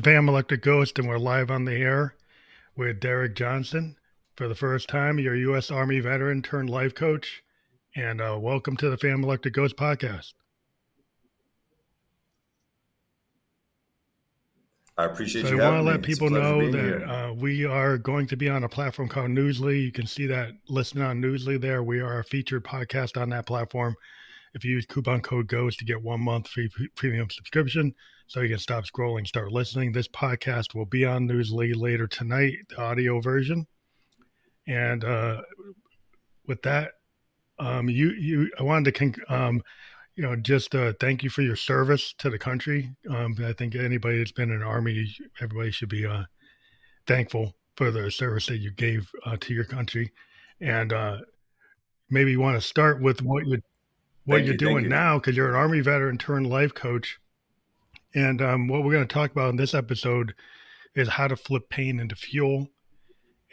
the Fam Electric Ghost, and we're live on the air with Derick Johnson for the first time. You're a U.S. Army veteran turned life coach, and welcome to the Fam Electric Ghost podcast. I appreciate So you I want to having me. let It's a people pleasure know being here. that we are going to be on a platform called Newsly. You can see that listed on Newsly there. We are a featured podcast on that platform. If you use coupon code GHOST to get 1 month free premium subscription, so you can stop scrolling, start listening. This podcast will be on Newsly later tonight, the audio version. And with that, I wanted to just thank you for your service to the country. I think anybody that's been in the Army, everybody should be thankful for the service that you gave to your country. And maybe you want to start with what Thank you're you. Thank doing you. now, because you're an Army veteran turned life coach. And what we're going to talk about in this episode is how to flip pain into fuel.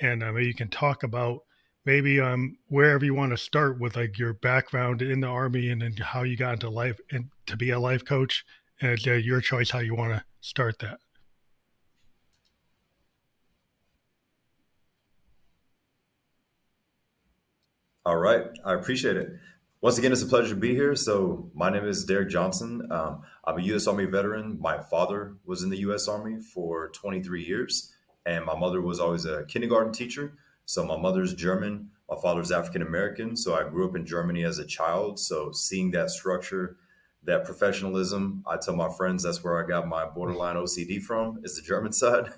And maybe you can talk about maybe wherever you want to start with, like your background in the Army and then how you got into life and to be a life coach. And it's your choice how you want to start that. All right. I appreciate it. Once again, it's a pleasure to be here. So, my name is Derick Johnson. I'm a U.S. Army veteran. My father was in the U.S. Army for 23 years, and my mother was always a kindergarten teacher. So, my mother's German, my father's African American. So, I grew up in Germany as a child. So, seeing that structure, that professionalism, I tell my friends that's where I got my borderline OCD from, is the German side.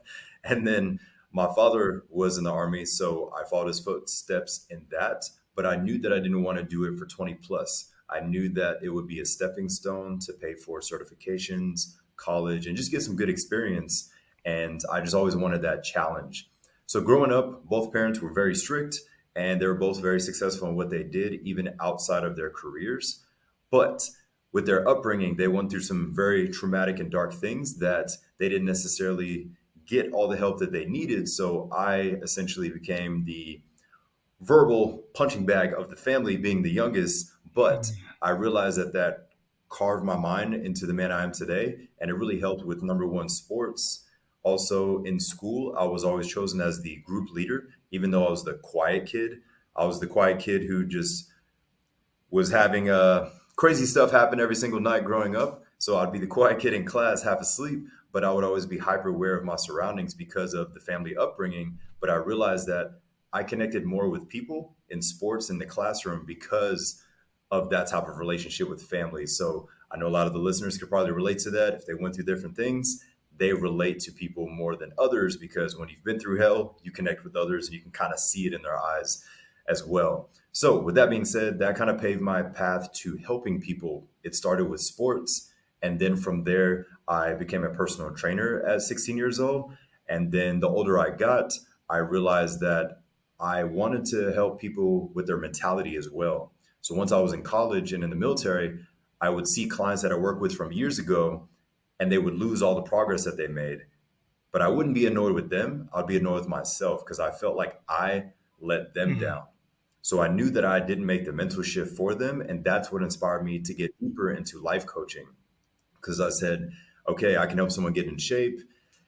And then my father was in the Army. So, I followed his footsteps in that. But I knew that I didn't want to do it for 20 plus. I knew that it would be a stepping stone to pay for certifications, college, and just get some good experience. And I just always wanted that challenge. So growing up, both parents were very strict and they were both very successful in what they did, even outside of their careers. But with their upbringing, they went through some very traumatic and dark things that they didn't necessarily get all the help that they needed. So I essentially became the verbal punching bag of the family, being the youngest. But I realized that that carved my mind into the man I am today. And it really helped with number one, sports. Also in school, I was always chosen as the group leader, even though I was the quiet kid. I was the quiet kid who just was having crazy stuff happen every single night growing up. So I'd be the quiet kid in class, half asleep, but I would always be hyper aware of my surroundings because of the family upbringing. But I realized that I connected more with people in sports in the classroom because of that type of relationship with family. So I know a lot of the listeners could probably relate to that. If they went through different things, they relate to people more than others because when you've been through hell, you connect with others and you can kind of see it in their eyes as well. So, with that being said, that kind of paved my path to helping people. It started with sports. And then from there, I became a personal trainer at 16 years old. And then the older I got, I realized that I wanted to help people with their mentality as well. So, once I was in college and in the military, I would see clients that I worked with from years ago, and they would lose all the progress that they made. But I wouldn't be annoyed with them. I'd be annoyed with myself because I felt like I let them Mm-hmm. down. So I knew that I didn't make the mental shift for them. And that's what inspired me to get deeper into life coaching because I said, okay, I can help someone get in shape,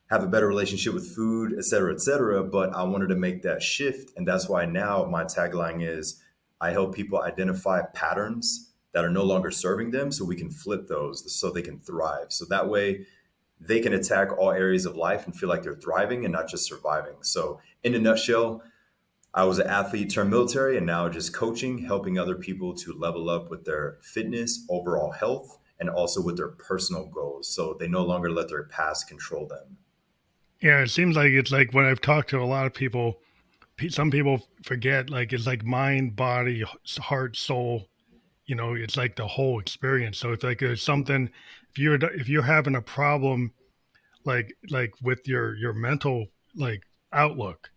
have a better relationship with food, et cetera, et cetera. But I wanted to make that shift. And that's why now my tagline is I help people identify patterns that are no longer serving them so we can flip those so they can thrive. So that way they can attack all areas of life and feel like they're thriving and not just surviving. So, in a nutshell, I was an athlete turned military and now just coaching, helping other people to level up with their fitness, overall health, and also with their personal goals. So they no longer let their past control them. Yeah, it seems like it's like when I've talked to a lot of people, some people forget like it's like mind, body, heart, soul. It's like the whole experience. So it's like there's something if you're having a problem like with your mental like outlook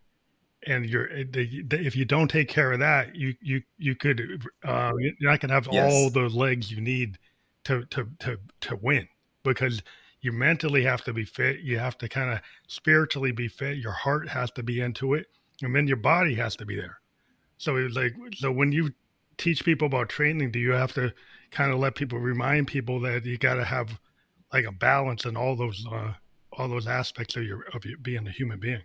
and if you don't take care of that you could you're not gonna have all Yes. the legs you need to win because you mentally have to be fit, you have to kind of spiritually be fit, your heart has to be into it, and then your body has to be there. So it's like, so when you teach people about training, do you have to kind of let people remind people that you got to have like a balance in all those aspects of you being a human being.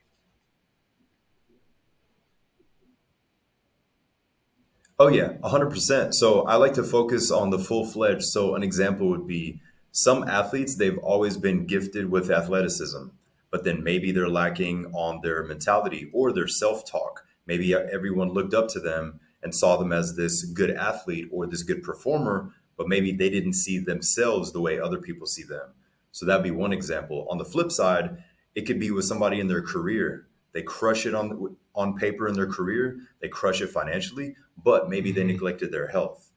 Oh yeah, 100%. So I like to focus on the full-fledged. So an example would be some athletes, they've always been gifted with athleticism, but then maybe they're lacking on their mentality or their self-talk. Maybe everyone looked up to them and saw them as this good athlete or this good performer, but maybe they didn't see themselves the way other people see them. So that'd be one example. On the flip side, it could be with somebody in their career. They crush it on paper in their career, they crush it financially, but maybe they Mm-hmm. neglected their health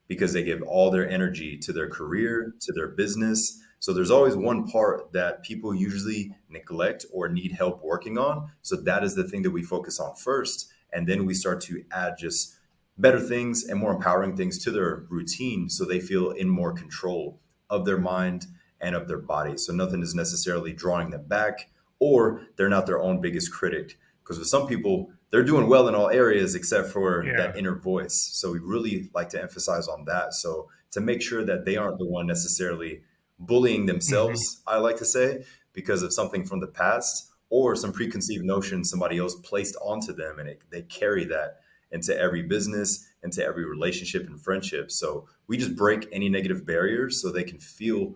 because they give all their energy to their career, to their business. So there's always one part that people usually neglect or need help working on. So that is the thing that we focus on first. And then we start to add just better things and more empowering things to their routine so they feel in more control of their mind and of their body. So nothing is necessarily drawing them back or they're not their own biggest critic. Because with some people, they're doing well in all areas except for Yeah. that inner voice. So we really like to emphasize on that. So to make sure that they aren't the one necessarily bullying Mm-hmm. themselves, I like to say, because of something from the past or some preconceived notion somebody else placed onto them, and they carry that into every business, into every relationship and friendship. So we just break any negative barriers so they can feel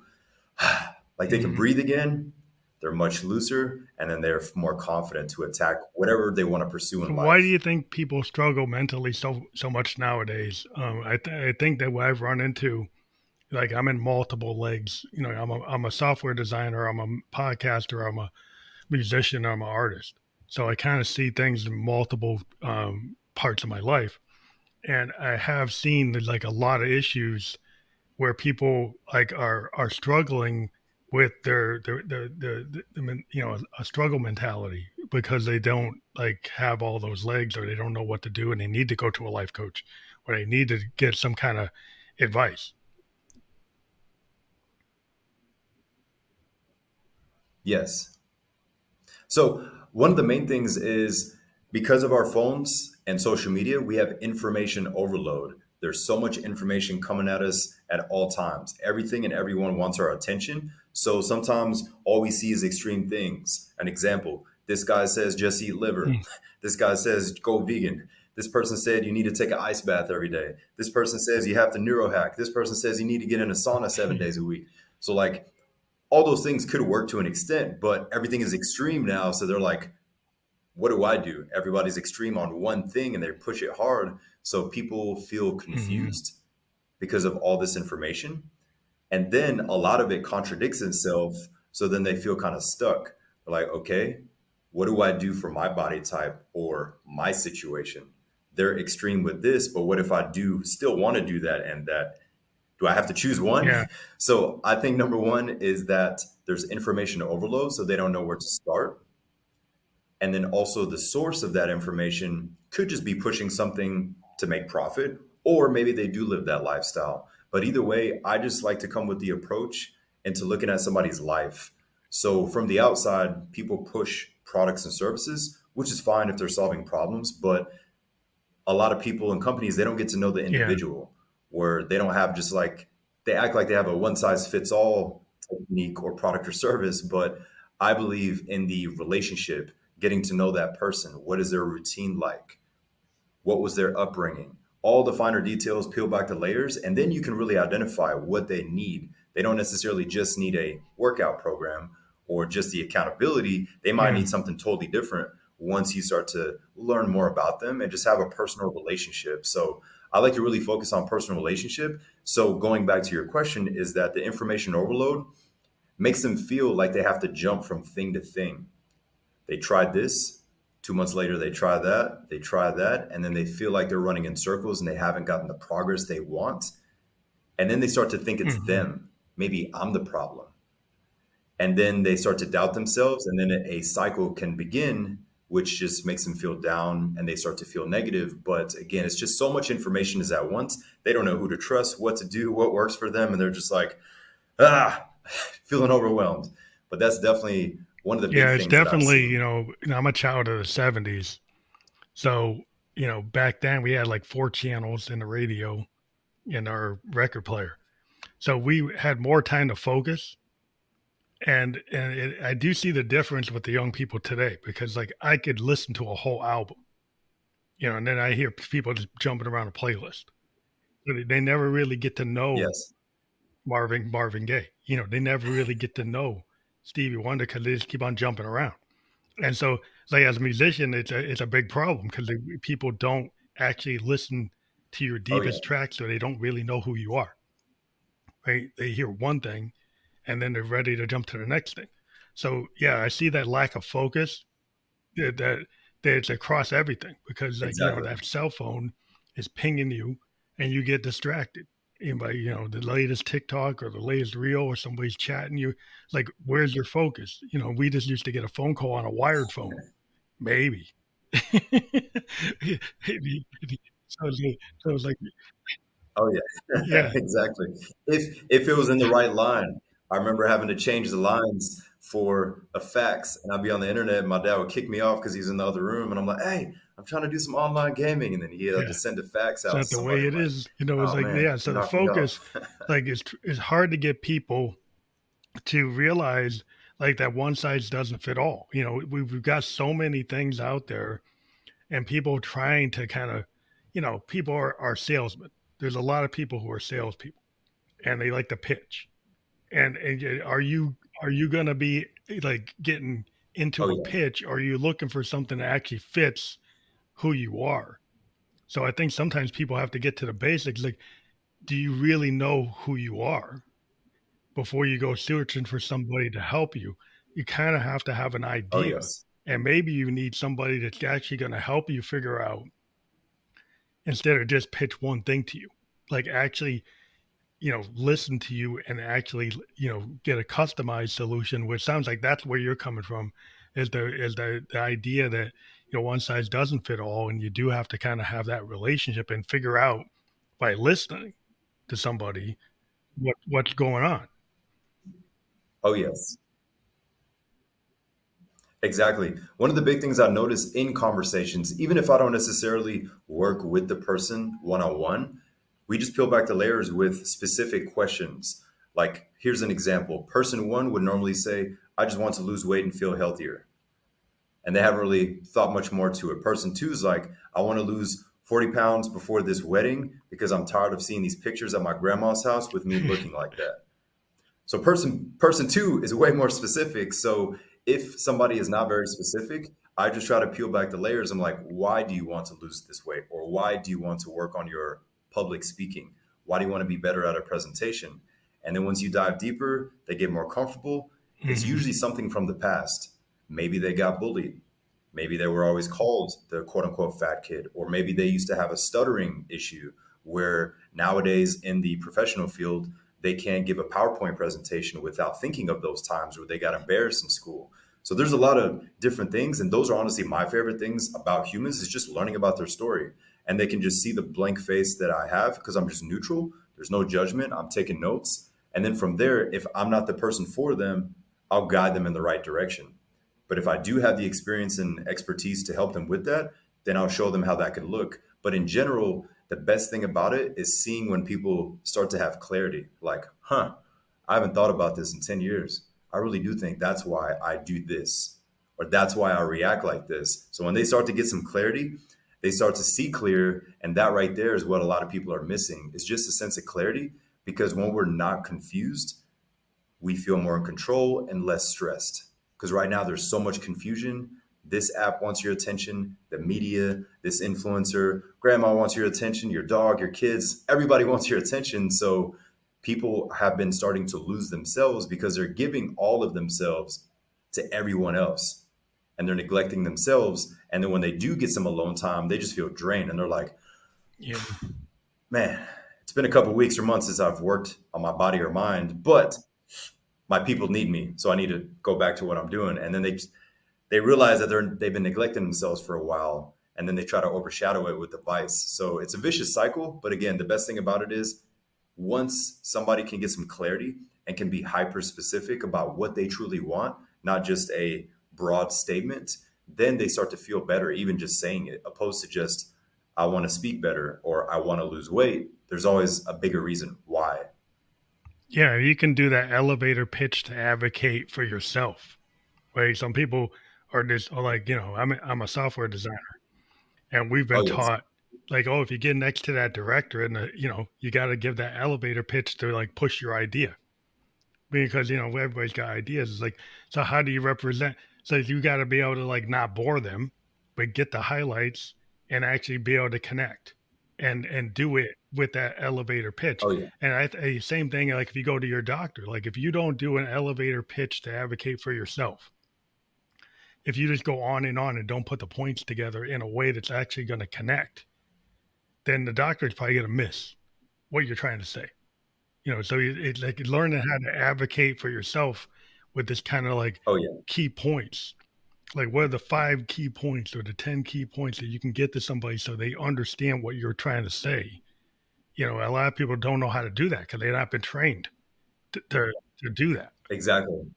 like they can Mm-hmm. breathe again. They're much looser, and then they're more confident to attack whatever they want to pursue So in why do life. you think people struggle mentally so much nowadays? I think that what I've run into, like I'm in multiple legs. You know, I'm a software designer, I'm a podcaster, I'm a musician, I'm an artist. So I kind of see things in multiple parts of my life, and I have seen there's like a lot of issues where people like are struggling with you know, a struggle mentality because they don't like have all those legs, or they don't know what to do, and they need to go to a life coach, or they need to get some kind of advice. Yes. So one of the main things is because of our phones and social media, we have information overload. There's so much information coming at us at all times. Everything and everyone wants our attention. So sometimes all we see is extreme things. An example, this guy says just eat liver. Mm. This guy says go vegan. This person said you need to take an ice bath every day. This person says you have to neurohack. This person says you need to get in a sauna 7 days a week. So like all those things could work to an extent, but everything is extreme now. So they're like, what do I do? Everybody's extreme on one thing and they push it hard. So people feel Mm-hmm. confused because of all this information. And then a lot of it contradicts itself. So then they feel kind of stuck. They're like, okay, what do I do for my body type or my situation? They're extreme with this, but what if I do still want to do that and that? Do I have to choose one? Yeah. So I think number one is that there's information overload, so they don't know where to start. And then also the source of that information could just be pushing something to make profit, or maybe they do live that lifestyle. But either way, I just like to come with the approach into looking at somebody's life. So from the outside, people push products and services, which is fine if they're solving problems, but a lot of people and companies they don't get to know the Yeah. individual where they don't have just like they act like they have a one size fits all technique or product or service, but I believe in the relationship, getting to know that person. What is their routine like? What was their upbringing? All the finer details, peel back the layers, and then you can really identify what they need. They don't necessarily just need a workout program or just the accountability. They might Yeah. need something totally different once you start to learn more about them and just have a personal relationship. So I like to really focus on personal relationship. So going back to your question is that the information overload makes them feel like they have to jump from thing to thing. They tried this. 2 months later, they try that, and then they feel like they're running in circles and they haven't gotten the progress they want. And then they start to think it's Mm-hmm. them. Maybe I'm the problem. And then they start to doubt themselves, and then a cycle can begin, which just makes them feel down and they start to feel negative. But again, it's just so much information is at once. They don't know who to trust, what to do, what works for them. And they're just like, ah, feeling overwhelmed. But that's definitely one of the big Yeah. It's things that I've definitely, seen. I'm a child of the '70s, so back then we had like four channels in the radio in our record player. So we had more time to focus. I do see the difference with the young people today because like I could listen to a whole album, and then I hear people just jumping around a playlist. They never really get to know Yes. Marvin Gaye. They never really get to know Stevie Wonder because they just keep on jumping around. And so, like as a musician, it's a big problem because people don't actually listen to your Oh yeah. deepest tracks, so they don't really know who you are. Right? They hear one thing, and then they're ready to jump to the next thing. So yeah, I see that lack of focus that it's across everything because like Exactly. that cell phone is pinging you and you get distracted. Anybody, the latest TikTok or the latest reel or somebody's chatting you, like where's your focus? We just used to get a phone call on a wired phone, maybe. So it's like, Oh yeah, yeah, exactly. If it was in the right line, I remember having to change the lines for a fax, and I'd be on the internet, and my dad would kick me off because he's in the other room, and I'm like, "Hey, I'm trying to do some online gaming," and then he had to yeah. send a fax It's out to not the way somebody. I'm it like, is. It's "Oh like, man, yeah. you So the knocked me focus, off." like, it's hard to get people to realize like that one size doesn't fit all. We've got so many things out there and people trying to kind of, people are salesmen. There's a lot of people who are salespeople and they like to pitch. And are you going to be like getting Oh into a yeah, pitch? Or are you looking for something that actually fits who you are? So I think sometimes people have to get to the basics. Like, do you really know who you are before you go searching for somebody to help you? You kind of have to have an oh idea. yes, And maybe you need somebody that's actually going to help you figure out instead of just pitch one thing to you. Like actually, listen to you and actually, get a customized solution, which sounds like that's where you're coming from, is the idea that, one size doesn't fit all. And you do have to kind of have that relationship and figure out by listening to somebody what's going on. oh yes. Exactly. One of the big things I notice in conversations, even if I don't necessarily work with the person one on one, we just peel back the layers with specific questions. Like, here's an example. Person one would normally say, I just want to lose weight and feel healthier. And they haven't really thought much more to it. Person two is like, I want to lose 40 pounds before this wedding because I'm tired of seeing these pictures at my grandma's house with me looking like that. So person two is way more specific. So if somebody is not very specific, I just try to peel back the layers. I'm like, why do you want to lose this weight? Or why do you want to work on your public speaking? Why do you want to be better at a presentation? And then once you dive deeper, they get more comfortable. It's Hmm. usually something from the past. Maybe they got bullied. Maybe they were always called the quote unquote fat kid. Or maybe they used to have a stuttering issue where nowadays in the professional field, they can't give a PowerPoint presentation without thinking of those times where they got embarrassed in school. So there's a lot of different things, and those are honestly my favorite things about humans is just learning about their story. And they can just see the blank face that I have because I'm just neutral. There's no judgment. I'm taking notes. And then from there, if I'm not the person for them, I'll guide them in the right direction. But if I do have the experience and expertise to help them with that, then I'll show them how that can look. But in general, the best thing about it is seeing when people start to have clarity, like, I haven't thought about this in 10 years. I really do think that's why I do this, or that's why I react like this. So when they start to get some clarity, they start to see clear. And that right there is what a lot of people are missing is just a sense of clarity. Because when we're not confused, we feel more in control and less stressed. Because right now there's so much confusion. This app wants your attention, the media, this influencer, grandma wants your attention, your dog, your kids, everybody wants your attention. So people have been starting to lose themselves because they're giving all of themselves to everyone else and they're neglecting themselves. And then when they do get some alone time, they just feel drained and they're like, Yeah. man, it's been a couple weeks or months since I've worked on my body or mind, but my people need me, so I need to go back to what I'm doing. And then they realize that they've been neglecting themselves for a while, and then they try to overshadow it with the vice. So it's a vicious cycle. But again, the best thing about it is once somebody can get some clarity and can be hyper specific about what they truly want, not just a broad statement, then they start to feel better, even just saying it, opposed to just I want to speak better or I want to lose weight. There's always a bigger reason why. Yeah, you can do that elevator pitch to advocate for yourself. Right? Some people are just are like, I'm a software designer, and we've been Oh yes. taught like, oh, if you get next to that director and you got to give that elevator pitch to like push your idea because everybody's got ideas. It's like, so how do you represent? So you got to be able to like not bore them, but get the highlights and actually be able to connect and do it with that elevator pitch. Oh yeah. And same thing like if you go to your doctor, like if you don't do an elevator pitch to advocate for yourself, if you just go on and don't put the points together in a way that's actually going to connect, then the doctor's probably going to miss what you're trying to say. So it's like learning how to advocate for yourself with this kind of like Oh yeah. key points. Like, what are the 5 key points or the 10 key points that you can get to somebody so they understand what you're trying to say? A lot of people don't know how to do that because they've not been trained to do that. Exactly.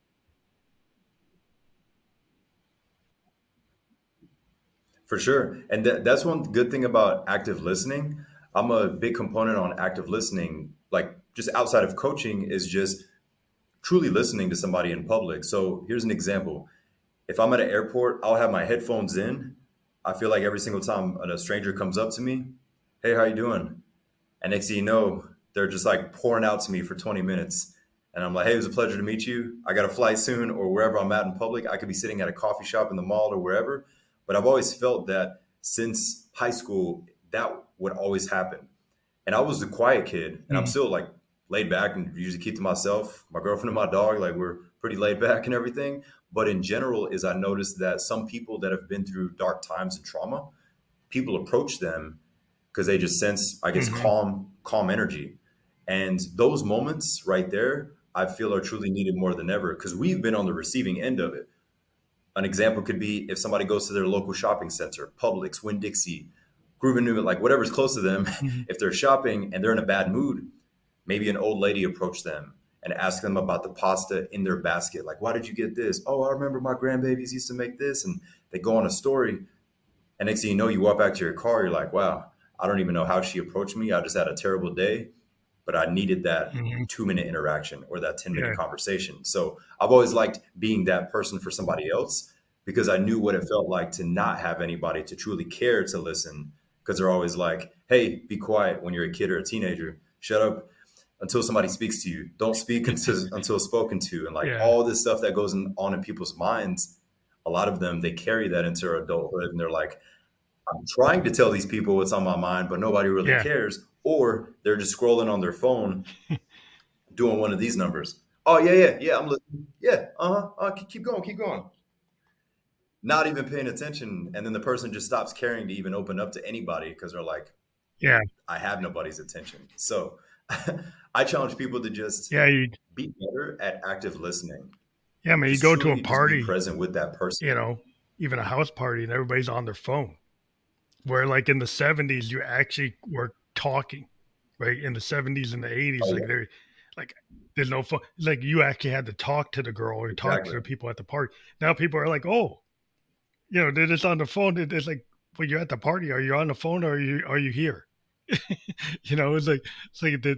For sure. And that's one good thing about active listening. I'm a big component on active listening, like just outside of coaching, is just truly listening to somebody in public. So here's an example. If I'm at an airport, I'll have my headphones in. I feel like every single time a stranger comes up to me, hey, how you doing? And next thing you know, they're just like pouring out to me for 20 minutes. And I'm like, hey, it was a pleasure to meet you. I got a flight soon, or wherever I'm at in public. I could be sitting at a coffee shop in the mall or wherever. But I've always felt that since high school, that would always happen. And I was the quiet kid, and I'm Mhm. still like laid back and usually keep to myself. My girlfriend and my dog, like we're pretty laid back and everything. But in general, is I noticed that some people that have been through dark times and trauma, people approach them because they just sense, I guess, Mhm. calm energy. And those moments right there, I feel are truly needed more than ever because we've been on the receiving end of it. An example could be if somebody goes to their local shopping center, Publix, Winn-Dixie, Groove and Newman, like whatever's close to them. Mhm. If they're shopping and they're in a bad mood, maybe an old lady approached them and asked them about the pasta in their basket. Like, why did you get this? Oh, I remember my grandbabies used to make this. And they go on a story. And next thing you know, you walk back to your car, you're like, wow, I don't even know how she approached me. I just had a terrible day, but I needed that Mhm. 2 minute interaction or that 10-minute Yeah. conversation. So I've always liked being that person for somebody else because I knew what it felt like to not have anybody to truly care to listen. Because they're always like, hey, be quiet when you're a kid or a teenager. Shut up until somebody speaks to you. Don't speak until spoken to. And like Yeah. all this stuff that goes on in people's minds, a lot of them, they carry that into their adulthood and they're like, I'm trying to tell these people what's on my mind, but nobody really Yeah. cares. Or they're just scrolling on their phone doing one of these numbers. Oh yeah, yeah, yeah. I'm listening. Yeah, uh-huh. Keep going, keep going. Not even paying attention, and then the person just stops caring to even open up to anybody because they're like, Yeah. I have nobody's attention. So I challenge people to just Yeah. be better at active listening. Yeah. I mean, you Just go to a truly just be party, present with that person. you know, even a house party, and everybody's on their phone. Where like in the 70s, you actually were talking, right? In the 70s and the 80s, Oh like yeah, there, like there's no phone. Like you actually had to talk to the girl or talk to exactly. the people at the party. Now people are like, oh, they're just on the phone. It's like, well, you're at the party. Are you on the phone or are you here? It's like the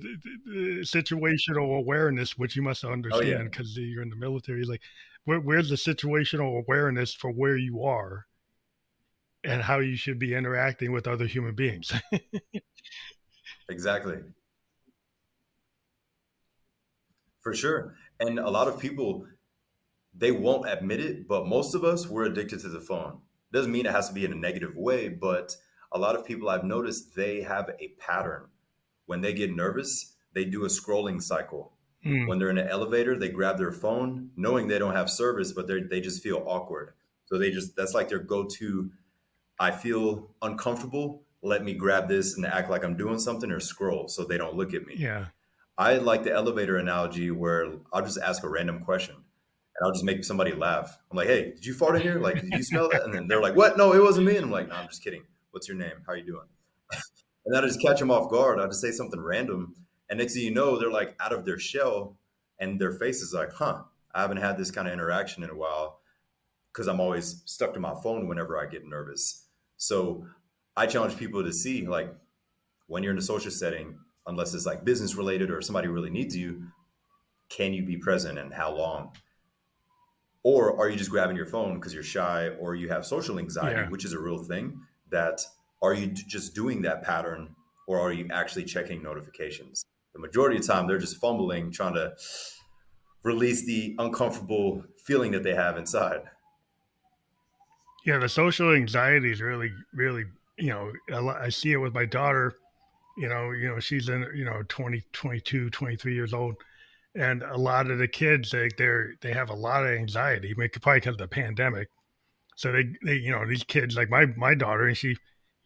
situational awareness, which you must Oh yeah, understand because you're in the military. Is like, where's the situational awareness for where you are and how you should be interacting with other human beings? exactly. For sure. And a lot of people, they won't admit it, but most of us, we're addicted to the phone. Doesn't mean it has to be in a negative way, but a lot of people I've noticed they have a pattern. When they get nervous, they do a scrolling cycle. Mm, When they're in an elevator, they grab their phone, knowing they don't have service, but they just feel awkward. So that's like their go to. I feel uncomfortable. Let me grab this and act like I'm doing something or scroll so they don't look at me. yeah. I like the elevator analogy where I'll just ask a random question and I'll just make somebody laugh. I'm like, hey, did you fart in here? Like, did you smell that? And then they're like, what? No, it wasn't me. And I'm like, no, I'm just kidding. What's your name? How are you doing? And then I just catch them off guard. I'll just say something random. And next thing you know, they're like out of their shell and their face is like, huh, I haven't had this kind of interaction in a while because I'm always stuck to my phone whenever I get nervous. So I challenge people to see like when you're in a social setting, unless it's like business related or somebody really needs you, can you be present and how long? Or are you just grabbing your phone because you're shy or you have social anxiety, Yeah. which is a real thing? That are you just doing that pattern or are you actually checking notifications? The majority of the time, they're just fumbling, trying to release the uncomfortable feeling that they have inside. Yeah. The social anxiety is really, really, I see it with my daughter. She's in, 20, 22, 23 years old. And a lot of the kids, they have a lot of anxiety. I mean, probably because of the pandemic. So these kids, like my daughter, and she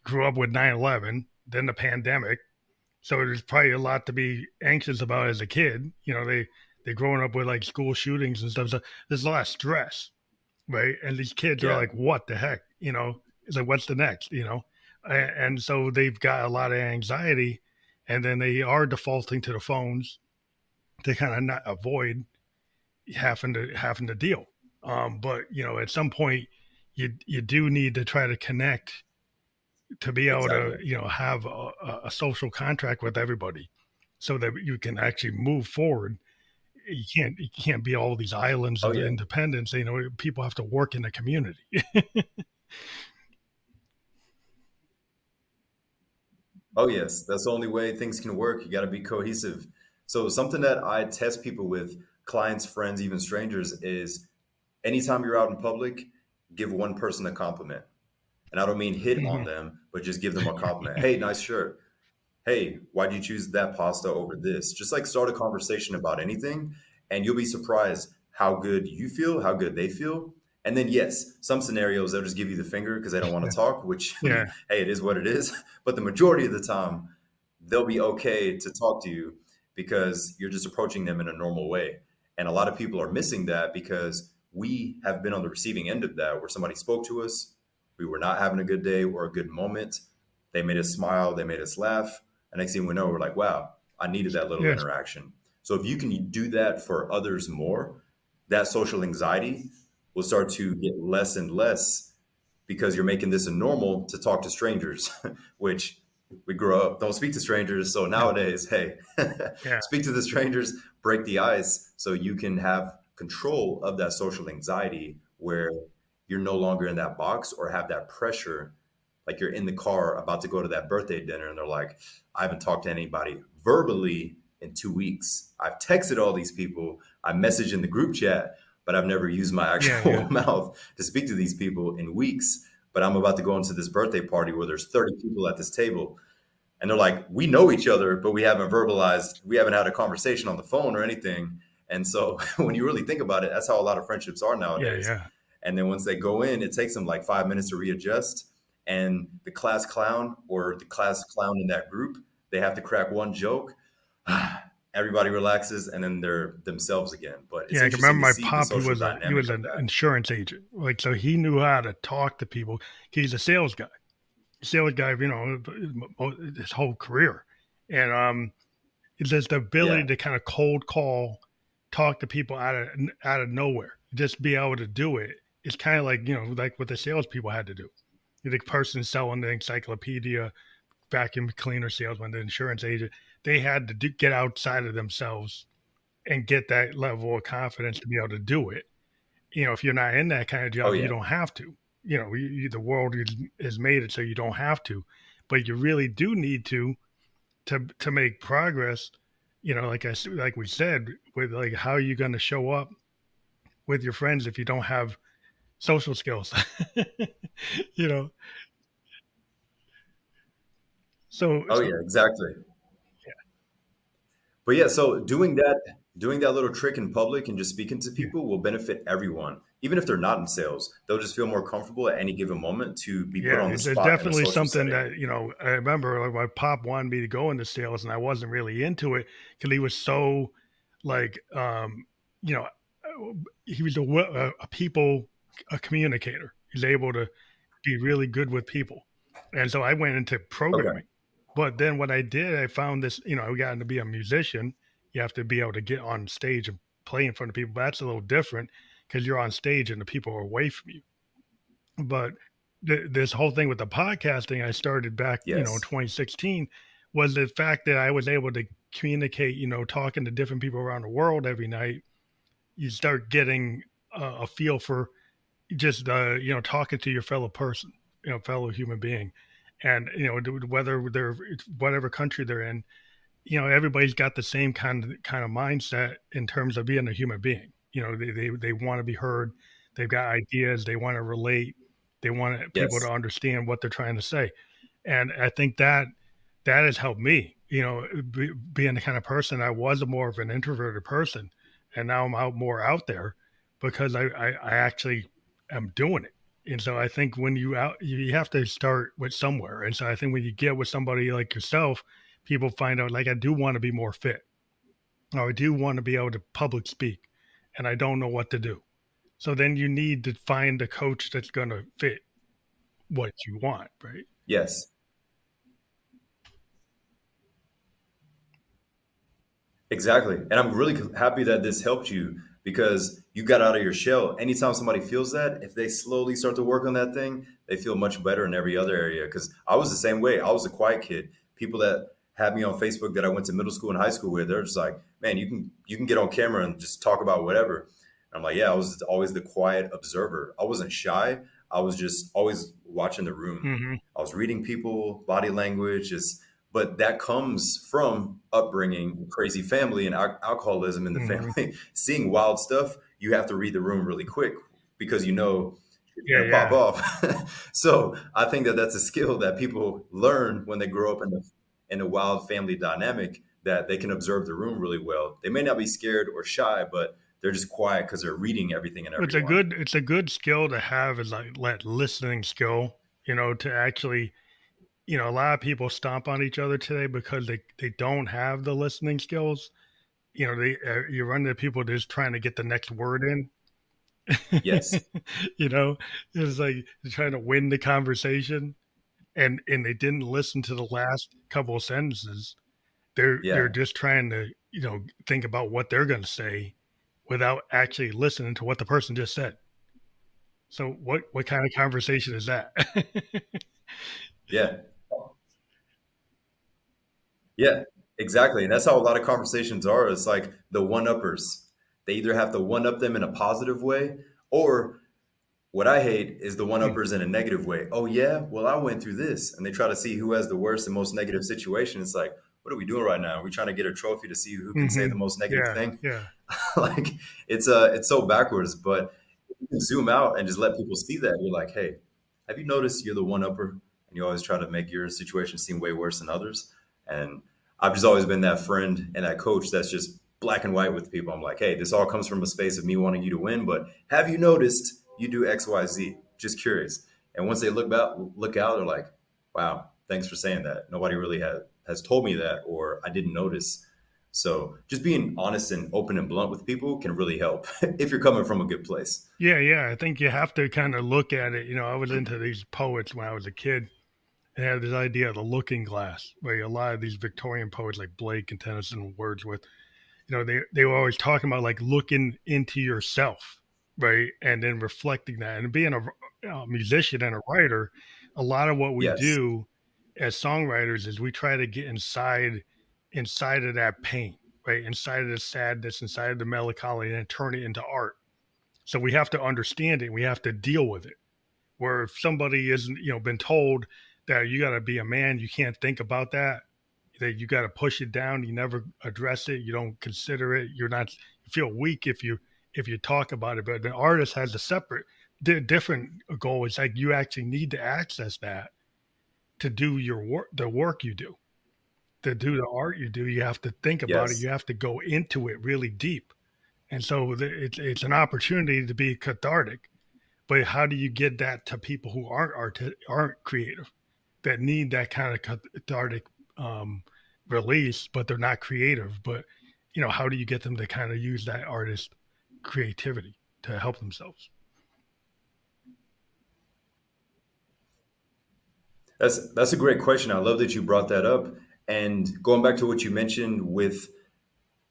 grew up with 9/11, then the pandemic. So there's probably a lot to be anxious about as a kid. They're growing up with like school shootings and stuff. So there's a lot of stress, right? And these kids are Yeah, like, what the heck? It's like, what's the next? And so they've got a lot of anxiety, and then they are defaulting to the phones to kind of not avoid having to deal. But at some point, you do need to try to connect to be able to exactly. have a social contract with everybody, so that you can actually move forward. You can't be all these islands Oh, of yeah. independence. People have to work in the community. Oh, yes. That's the only way things can work. You got to be cohesive. So, something that I test people with, clients, friends, even strangers, is anytime you're out in public, give one person a compliment. And I don't mean hit on Mhm. them, but just give them a compliment. Hey, nice shirt. Hey, why did you choose that pasta over this? Just like start a conversation about anything, and you'll be surprised how good you feel, how good they feel. And then, yes, some scenarios they'll just give you the finger because they don't want to talk, which, Yeah, hey, it is what it is. But the majority of the time, they'll be okay to talk to you because you're just approaching them in a normal way. And a lot of people are missing that because we have been on the receiving end of that where somebody spoke to us, we were not having a good day or a good moment. They made us smile, they made us laugh. And next thing we know, we're like, wow, I needed that little yes, interaction. So if you can do that for others more, that social anxiety will start to get less and less because you're making this a normal to talk to strangers, which we grow up, don't speak to strangers. So yeah, nowadays, hey, yeah, speak to the strangers, break the ice so you can have control of that social anxiety where you're no longer in that box or have that pressure. Like you're in the car about to go to that birthday dinner and they're like, I haven't talked to anybody verbally in 2 weeks. I've texted all these people, I messaged in the group chat, but I've never used my yeah, yeah, actual mouth to speak to these people in weeks. But I'm about to go into this birthday party where there's 30 people at this table. And they're like, we know each other, but we haven't verbalized, we haven't had a conversation on the phone or anything. And so when you really think about it, that's how a lot of friendships are yeah, nowadays. yeah, And then once they go in, it takes them like 5 minutes to readjust. And the class clown or the class clown in that group, they have to crack one joke. Everybody relaxes and then they're themselves again. But it's yeah. I can interesting remember to my see the pop. He social was a he dynamic was of an that. insurance agent, like, so he knew how to talk to people. He's a sales guy. Sales guy, his whole career, and it's just the ability Yeah. to kind of cold call, talk to people out of nowhere, just be able to do it. It's kind of like, like what the salespeople had to do. The person selling the encyclopedia, vacuum cleaner salesman, the insurance agent, they had to get outside of themselves and get that level of confidence to be able to do it. If you're not in that kind of Oh, job, you yeah. don't have to. The world has made it so you don't have to, but you really do need to make progress. Like we said, with like how are you going to show up with your friends if you don't have social skills? you know, Oh, so yeah, exactly. But yeah, so doing that little trick in public and just speaking to yeah. people will benefit everyone. Even if they're not in sales, they'll just feel more comfortable at any given moment to be put Yeah, on the it's spot in a definitely social something setting. that, I remember, like, my pop wanted me to go into sales and I wasn't really into it because he was so, like, you know, he was a people, a communicator. He's able to be really good with people. And so I went into Okay. programming. But then what I did, I found this, I got to be a musician. You have to be able to get on stage and play in front of people. But that's a little different because you're on stage and the people are away from you. But this whole thing with the podcasting I started back, in Yes. 2016, was the fact that I was able to communicate, talking to different people around the world every night, you start getting a feel for just talking to your fellow person, fellow human being, and whether they're whatever country they're in, everybody's got the same kind of mindset in terms of being a human being. They want to be heard. They've got ideas. They want to relate. They want people to Yes. understand what they're trying to say. And I think that has helped me, being the kind of person I was, a more of an introverted person, and now I'm more out there because I actually am doing it. And so I think when you have to start with somewhere. And so I think when you get with somebody like yourself, people find out, like, I do want to be more fit, or I do want to be able to public speak, and I don't know what to do. So then you need to find a coach that's going to fit what you want, right? Yes. Exactly. And I'm really happy that this helped you because you got out of your shell. Anytime somebody feels that, if they slowly start to work on that thing, they feel much better in every other area. Because I was the same way. I was a quiet kid. People that had me on Facebook that I went to middle school and high school with, they're just like, man, you can get on camera and just talk about whatever. And I'm like, yeah, I was always the quiet observer. I wasn't shy. I was just always watching the room. Mm-hmm. I was reading people, body language, is but that comes from upbringing, crazy family, and alcoholism in the Mm-hmm. family. Seeing wild stuff, you have to read the room really quick because it's Yeah, going to pop yeah. off. So I think that that's a skill that people learn when they grow up in a wild family dynamic, that they can observe the room really well. They may not be scared or shy, but they're just quiet because they're reading everything and everyone. It's a good skill to have, is like that listening skill, to actually, a lot of people stomp on each other today because they don't have the listening skills. You run into people just trying to get the next word in. Yes. you know, it's like they're trying to win the conversation, and they didn't listen to the last couple of sentences. They're Yeah. just trying to, think about what they're going to say without actually listening to what the person just said. So what kind of conversation is that? Yeah. Yeah, exactly. And that's how a lot of conversations are. It's like the one uppers. They either have to one up them in a positive way, or what I hate is the one uppers in a negative way. Oh, yeah, well, I went through this. And they try to see who has the worst and most negative situation. It's like, what are we doing right now? Are we trying to get a trophy to see who can say Mm-hmm. the most negative Yeah, thing? yeah. Like it's so backwards. But if you can zoom out and just let people see that, you're like, hey, have you noticed you're the one upper and you always try to make your situation seem way worse than others? And I've just always been that friend and that coach that's just black and white with people. I'm like, hey, this all comes from a space of me wanting you to win, but have you noticed you do XYZ? Just curious. And once they look out, they're like, wow, thanks for saying that. Nobody really has told me that, or I didn't notice. So just being honest and open and blunt with people can really help if you're coming from a good place. Yeah, yeah. I think you have to kind of look at it. I was into these poets when I was a kid, and had this idea of the looking glass, where a lot of these Victorian poets like Blake and Tennyson and Wordsworth, they were always talking about like looking into yourself, right, and then reflecting that. And being a musician and a writer, a lot of what we Yes. do as songwriters is we try to get inside of that pain, right, inside of the sadness, inside of the melancholy, and turn it into art. So we have to understand it. We have to deal with it. Where if somebody isn't, been told that you got to be a man, you can't think about that. That you got to push it down. You never address it. You don't consider it. You're not. You feel weak if you talk about it. But the artist has a separate, different goal. It's like you actually need to access that to do your work, the work you do, to do the art you do. You have to think about it. Yes. You have to go into it really deep. And so it's an opportunity to be cathartic. But how do you get that to people who aren't creative, that need that kind of cathartic um, release, but they're not creative? But how do you get them to kind of use that artist creativity to help themselves? That's a great question. I love that you brought that up. And going back to what you mentioned with,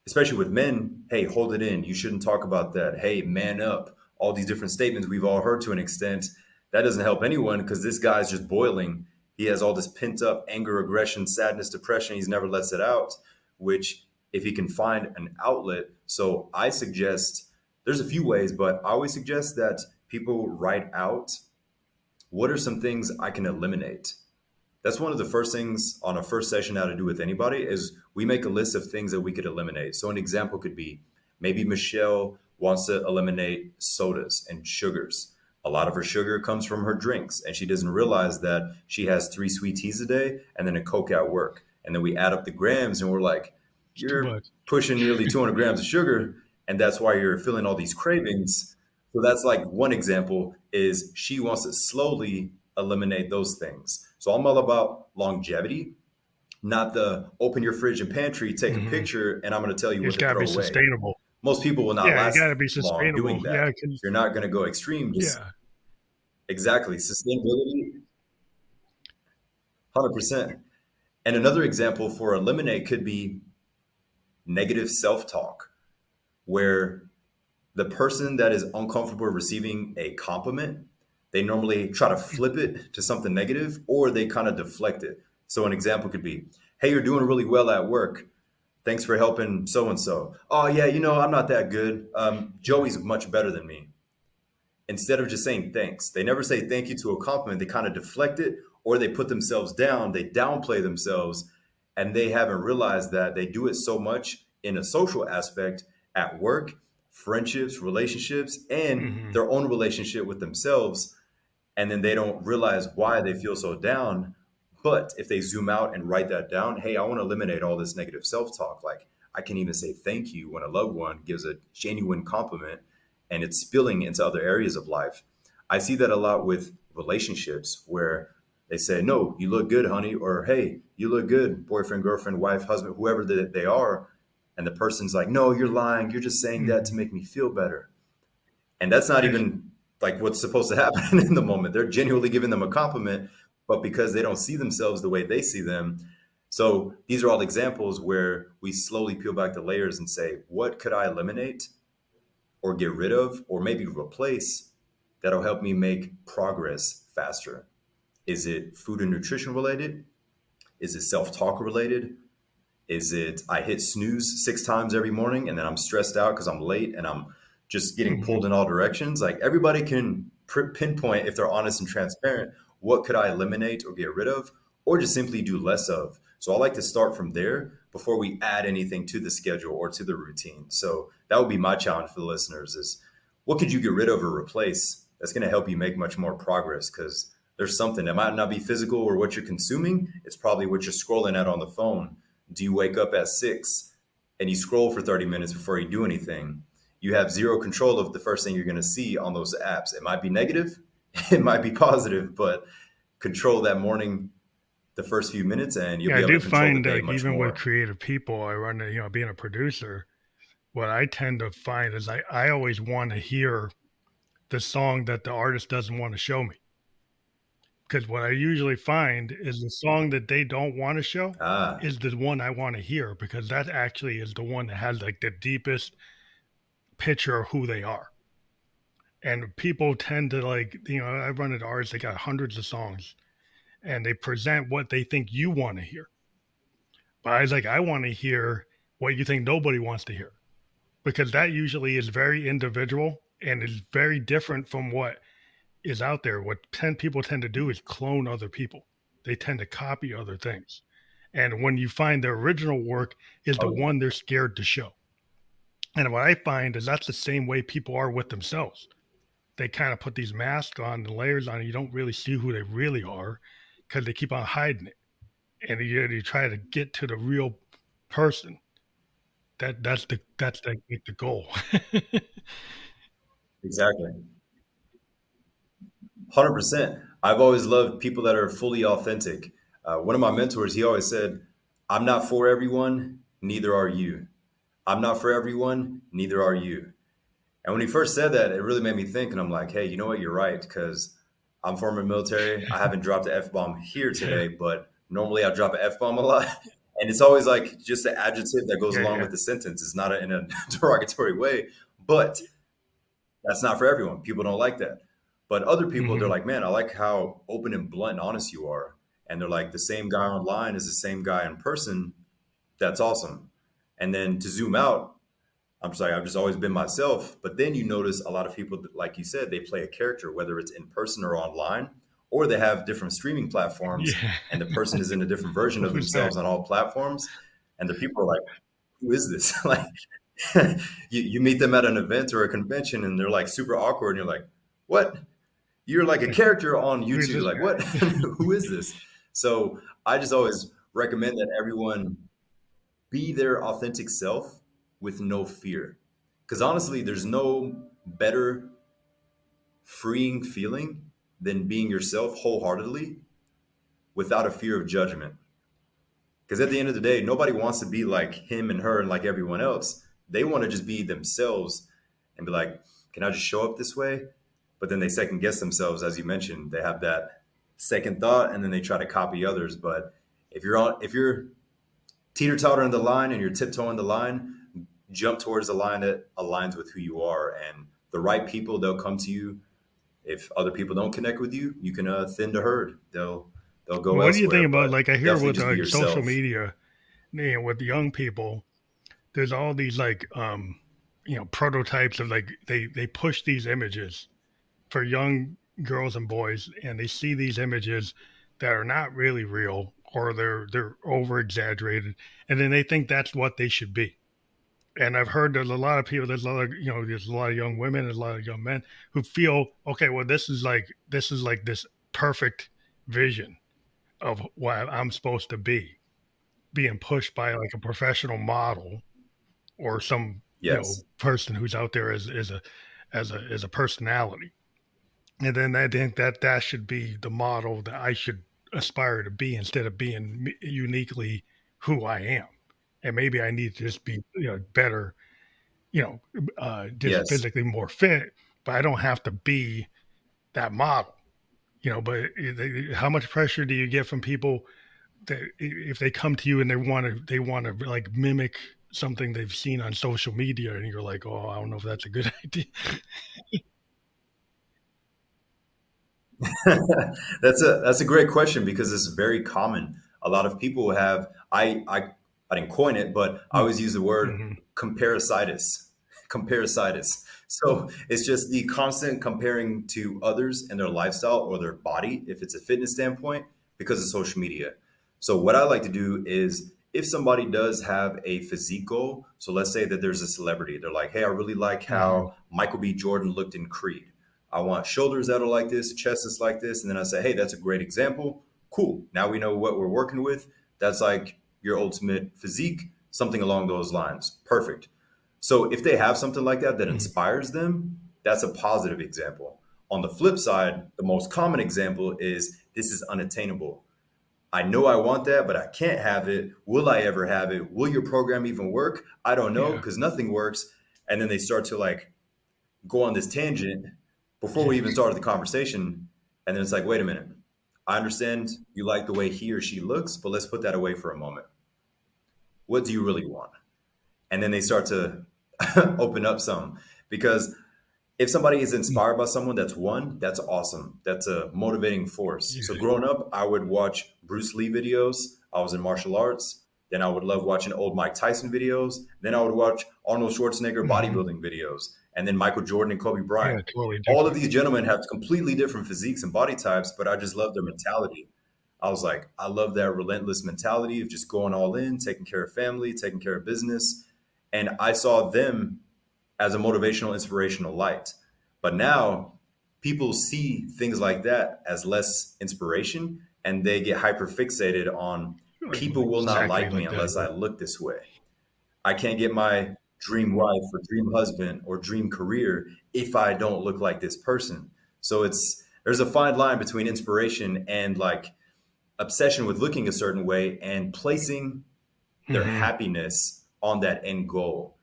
especially with men, hey, hold it in. You shouldn't talk about that. Hey, man up. All these different statements we've all heard to an extent. That doesn't help anyone because this guy's just boiling. He has all this pent up anger, aggression, sadness, depression. He's never lets it out. which if he can find an outlet. So I suggest there's a few ways, but I always suggest that people write out what are some things I can eliminate. That's one of the first things on a first session how to do with anybody is we make a list of things that we could eliminate. So an example could be maybe Michelle wants to eliminate sodas and sugars. A lot of her sugar comes from her drinks, and she doesn't realize that she has 3 sweet teas a day and then a Coke at work. And then we add up the grams and we're like, It's too you're much. pushing nearly 200 grams of sugar, and that's why you're feeling all these cravings. So that's like one example is she wants to slowly eliminate those things. So I'm all about longevity, not the open your fridge and pantry, take a Hmm. picture, and I'm going to tell you It's what to got to throw be away. sustainable. Most people will not Yeah, it got last to be long doing sustainable. Yeah, that. 'cause- You're not going to go extreme. Just yeah. exactly sustainability, 100%. And another example for eliminate could be negative self-talk, where the person that is uncomfortable receiving a compliment, they normally try to flip it to something negative or they kind of deflect it. So an example could be, hey, you're doing really well at work. Thanks for helping so and so. Oh, yeah, I'm not that good. Joey's much better than me. Instead of just saying thanks, they never say thank you to a compliment. They kind of deflect it or they put themselves down, they downplay themselves, and they haven't realized that they do it so much in a social aspect at work, friendships, relationships, and Hmm. their own relationship with themselves. And then they don't realize why they feel so down. But if they zoom out and write that down, hey, I want to eliminate all this negative self talk. Like I can even say thank you when a loved one gives a genuine compliment and it's spilling into other areas of life. I see that a lot with relationships where they say, no, you look good, honey, or hey, you look good, boyfriend, girlfriend, wife, husband, whoever they are. And the person's like, no, you're lying. You're just saying that to Hmm. make me feel better. And that's not even like what's supposed to happen in the moment. They're genuinely giving them a compliment, but because they don't see themselves the way they see them. So these are all examples where we slowly peel back the layers and say, what could I eliminate or get rid of or maybe replace that'll help me make progress faster? Is it food and nutrition related? Is it self talk related? Is it I hit snooze 6 times every morning and then I'm stressed out because I'm late and I'm just getting Hmm. pulled in all directions? Like everybody can pinpoint if they're honest and transparent, what could I eliminate or get rid of, or just simply do less of? So I like to start from there before we add anything to the schedule or to the routine. So that would be my challenge for the listeners is what could you get rid of or replace that's going to help you make much more progress? Because there's something that might not be physical or what you're consuming. It's probably what you're scrolling at on the phone. Do you wake up at 6 and you scroll for 30 minutes before you do anything? You have zero control of the first thing you're going to see on those apps. It might be negative, it might be positive, but control that morning, the first few minutes, and you'll Yeah, be I able do to control the find day like much even with more. creative people, I run, being a producer, what I tend to find is I always want to hear the song that the artist doesn't want to show me. Because what I usually find is the song that they don't want to show Ah, is the one I want to hear because that actually is the one that has like the deepest picture of who they are. And people tend to like, I run into artists, they got hundreds of songs and they present what they think you want to hear. But I was like, I want to hear what you think nobody wants to hear because that usually is very individual and is very different from what is out there. What people tend to do is clone other people. They tend to copy other things. And when you find their original work is the oh yeah, one they're scared to show. And what I find is that's the same way people are with themselves. They kind of put these masks on and layers on, and you don't really see who they really are because they keep on hiding it. And you try to get to the real person. That's the goal. 100%. I've always loved people that are fully authentic. One of my mentors, he always said, I'm not for everyone, neither are you. I'm not for everyone, neither are you. And when he first said that, it really made me think. And I'm like, hey, you know what? You're right. Because I'm former military. I haven't dropped an F bomb here Yeah, today, but normally I drop an F bomb a lot. And it's always like just the adjective that goes yeah, along yeah. with the sentence. It's not in a derogatory way, but that's not for everyone. People don't like that. But other people, they're Hmm. like, man, I like how open and blunt and honest you are. And they're like, the same guy online is the same guy in person. That's awesome. And then to zoom out, I'm sorry, I've just always been myself. But then you notice a lot of people, like you said, they play a character, whether it's in person or online, or they have different streaming platforms, Yeah. and the person is in a different version of Who's that? themselves on all platforms. And the people are like, who is this? Like, you meet them at an event or a convention, and they're like super awkward, and you're like, what? You're like a Like, character on who is YouTube. this Like, what? guy? Who is this? So I just always recommend that everyone be their authentic self with no fear. Because honestly, there's no better freeing feeling than being yourself wholeheartedly without a fear of judgment. Because at the end of the day, nobody wants to be like him and her and like everyone else. They want to just be themselves and be like, can I just show up this way? But then they second guess themselves, as you mentioned. They have that second thought, and then they try to copy others. But if you're teeter tottering the line and you're tiptoeing the line, jump towards the line that aligns with who you are. And the right people, they'll come to you. If other people don't connect with you, you can thin the herd. They'll go What do you elsewhere. think about, But like, I hear definitely with just be like social yourself. media, with the young people, there's all these like prototypes of, like, they push these images for young girls and boys, and they see these images that are not really real, or they're over exaggerated, and then they think that's what they should be. And I've heard there's a lot of people, there's a lot of young women, there's a lot of young men who feel, okay, well, this is like this perfect vision of what I'm supposed to be, being pushed by like a professional model or some Yes. person who's out there as a personality. And then I think that that should be the model that I should aspire to be, instead of being uniquely who I am. And maybe I need to just be better, just Yes. physically more fit, but I don't have to be that model. But how much pressure do you get from people that if they come to you and they want to like mimic something they've seen on social media, and you're like, oh, I don't know if that's a good idea. That's a great question because it's very common. A lot of people have I didn't coin it, but I always use the word Mm-hmm. comparasitis. Comparasitis. So it's just the constant comparing to others and their lifestyle or their body, if it's a fitness standpoint, because of social media. So what I like to do is if somebody does have a physique goal, so let's say that there's a celebrity, they're like, hey, I really like Mm-hmm. how Michael B. Jordan looked in Creed. I want shoulders that are like this, a chest that's like this. And then I say, hey, that's a great example. Cool. Now we know what we're working with. That's like your ultimate physique, something along those lines. Perfect. So if they have something like that that Mm-hmm. inspires them, that's a positive example. On the flip side, the most common example is this is unattainable. I know I want that, but I can't have it. Will I ever have it? Will your program even work? I don't know Yeah. because nothing works. And then they start to like go on this tangent before we Yeah. even started the conversation. And then it's like, wait a minute. I understand you like the way he or she looks, but let's put that away for a moment. What do you really want? And then they start to open up some because if somebody is inspired by someone, that's awesome. That's a motivating force. Yeah. So growing up, I would watch Bruce Lee videos. I was in martial arts. Then I would love watching old Mike Tyson videos. Then I would watch Arnold Schwarzenegger Mm-hmm. bodybuilding videos. And then Michael Jordan and Kobe Yeah. Bryant. Totally All of different. these gentlemen have completely different physiques and body types, but I just love their mentality. I was like, I love that relentless mentality of just going all in, taking care of family, taking care of business. And I saw them as a motivational, inspirational light. But now people see things like that as less inspiration and they get hyper fixated on Like, people will not exactly like me like that. unless I look this way. I can't get my dream wife or dream husband or dream career if I don't look like this person. So there's a fine line between inspiration and like obsession with looking a certain way and placing their Mm-hmm. happiness on that end goal.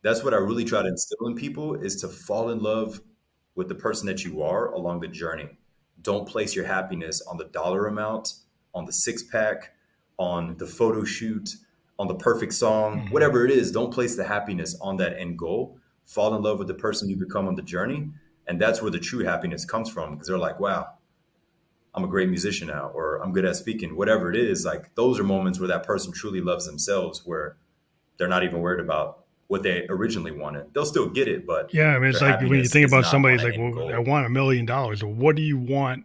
That's what I really try to instill in people is to fall in love with the person that you are along the journey. Don't place your happiness on the dollar amount, on the six pack, on the photo shoot, on the perfect song, Mm-hmm. whatever it is. Don't place the happiness on that end goal. Fall in love with the person you become on the journey. And that's where the true happiness comes from because they're like, wow, I'm a great musician now, or I'm good at speaking, whatever it is. Like those are moments where that person truly loves themselves, where they're not even worried about what they originally wanted. They'll still get it, but Yeah, I mean, it's their like when you happiness think is about not somebody on an like, end well, I goal. want $1 million. Well, what do you want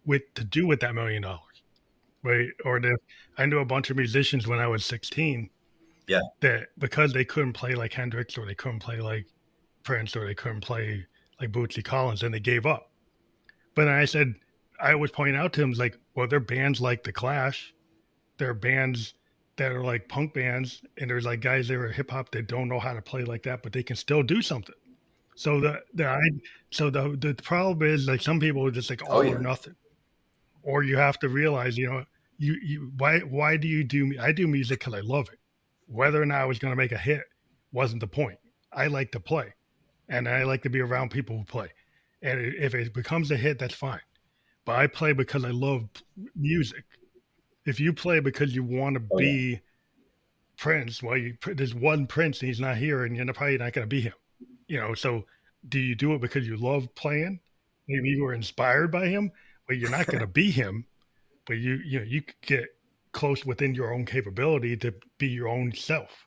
with to do with that $1 million? Right? Or the, I knew a bunch of musicians when I was 16 Yeah. that because they couldn't play like Hendrix or they couldn't play like Prince or they couldn't play like Bootsy Collins, and they gave up. But I said, I was pointing out to him, like, well, there are bands like The Clash, there are bands that are like punk bands, and there's like guys that are hip hop that don't know how to play like that, but they can still do something. So the problem is like some people are just like Oh all or yeah. nothing, or you have to realize, you why do you do? I do music because I love it. Whether or not I was going to make a hit wasn't the point. I like to play, and I like to be around people who play. And if it becomes a hit, that's fine. But I play because I love music. If you play because you want to Oh yeah. be Prince, well, there's one Prince and he's not here, and you're probably not going to be him. So do you do it because you love playing? Maybe you were inspired by him, but you're not going to be him. But you could get close within your own capability to be your own self.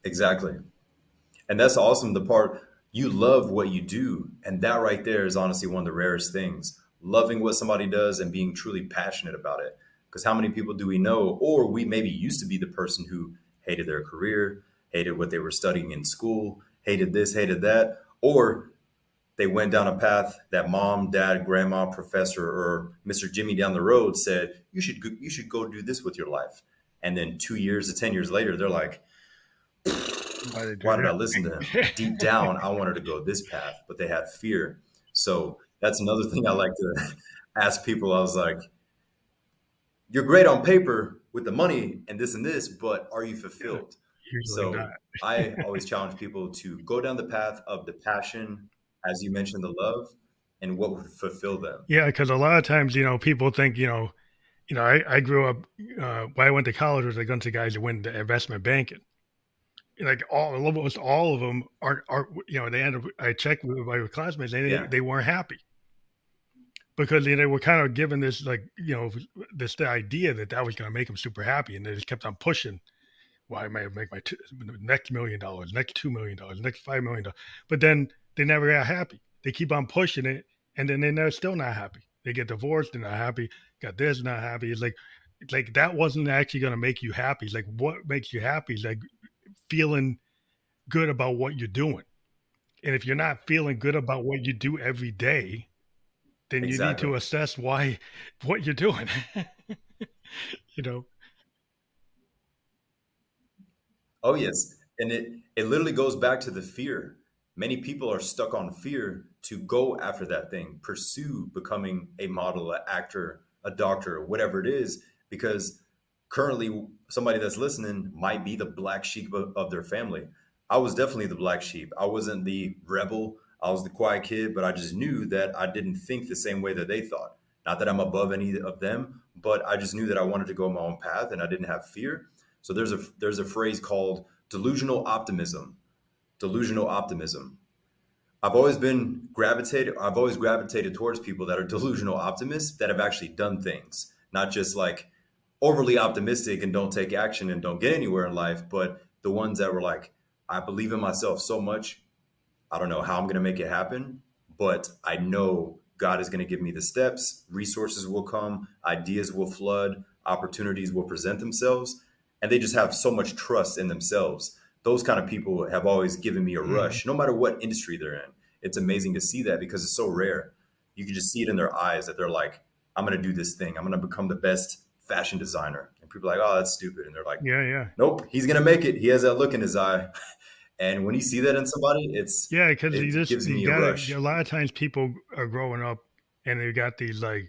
Exactly. And that's awesome. The part you love what you do. And that right there is honestly one of the rarest things. Loving what somebody does and being truly passionate about it. Because how many people do we know, or we maybe used to be the person who hated their career, hated what they were studying in school, hated this, hated that, or they went down a path that mom, dad, grandma, professor, or Mr. Jimmy down the road said, you should go do this with your life. And then 2 years to 10 years later, they're like, Why they do why did I listen to him? Deep that? down, I wanted to go this path, but they had fear. So that's another thing I like to ask people. I was like, you're great on paper with the money and this, but are you fulfilled? Usually not. So I always challenge people to go down the path of the passion, as you mentioned, the love, and what would fulfill them. Yeah, because a lot of times, people think, I grew up, when I went to college was a bunch of guys that went into investment banking. Like almost all of them are they end up, I checked with my classmates, Yeah, they weren't happy because they were kind of given this, like, this the idea that that was going to make them super happy, and they just kept on pushing. Well, I might make my next $1 million, next $2 million, next $5 million, but then they never got happy. They keep on pushing it, and then they're still not happy. They get divorced, they're not happy. Got this, not happy. It's like that wasn't actually going to make you happy. It's like what makes you happy is like feeling good about what you're doing. And if you're not feeling good about what you do every day, then you need exactly. to assess why what you're doing. you know. Oh yes, and it literally goes back to the fear. Many people are stuck on fear to go after that thing, pursue becoming a model, an actor, a doctor, whatever it is, because currently somebody that's listening might be the black sheep of their family. I was definitely the black sheep. I wasn't the rebel. I was the quiet kid, but I just knew that I didn't think the same way that they thought. Not that I'm above any of them, but I just knew that I wanted to go my own path and I didn't have fear. So there's a phrase called delusional optimism. Delusional optimism. I've always gravitated towards people that are delusional optimists that have actually done things, not just like overly optimistic and don't take action and don't get anywhere in life, but the ones that were like, I believe in myself so much. I don't know how I'm going to make it happen, but I know God is going to give me the steps. Resources will come, ideas will flood, opportunities will present themselves, and they just have so much trust in themselves. Those kind of people have always given me a Mhm. rush, no matter what industry they're in. It's amazing to see that because it's so rare. You can just see it in their eyes that they're like, I'm going to do this thing. I'm going to become the best fashion designer. And people are like, oh, that's stupid. And they're like, Yeah, yeah. nope, he's going to make it. He has that look in his eye. And when you see that in somebody, Yeah, because it gives you me a gotta, a rush. lot of times people are growing up and they got these like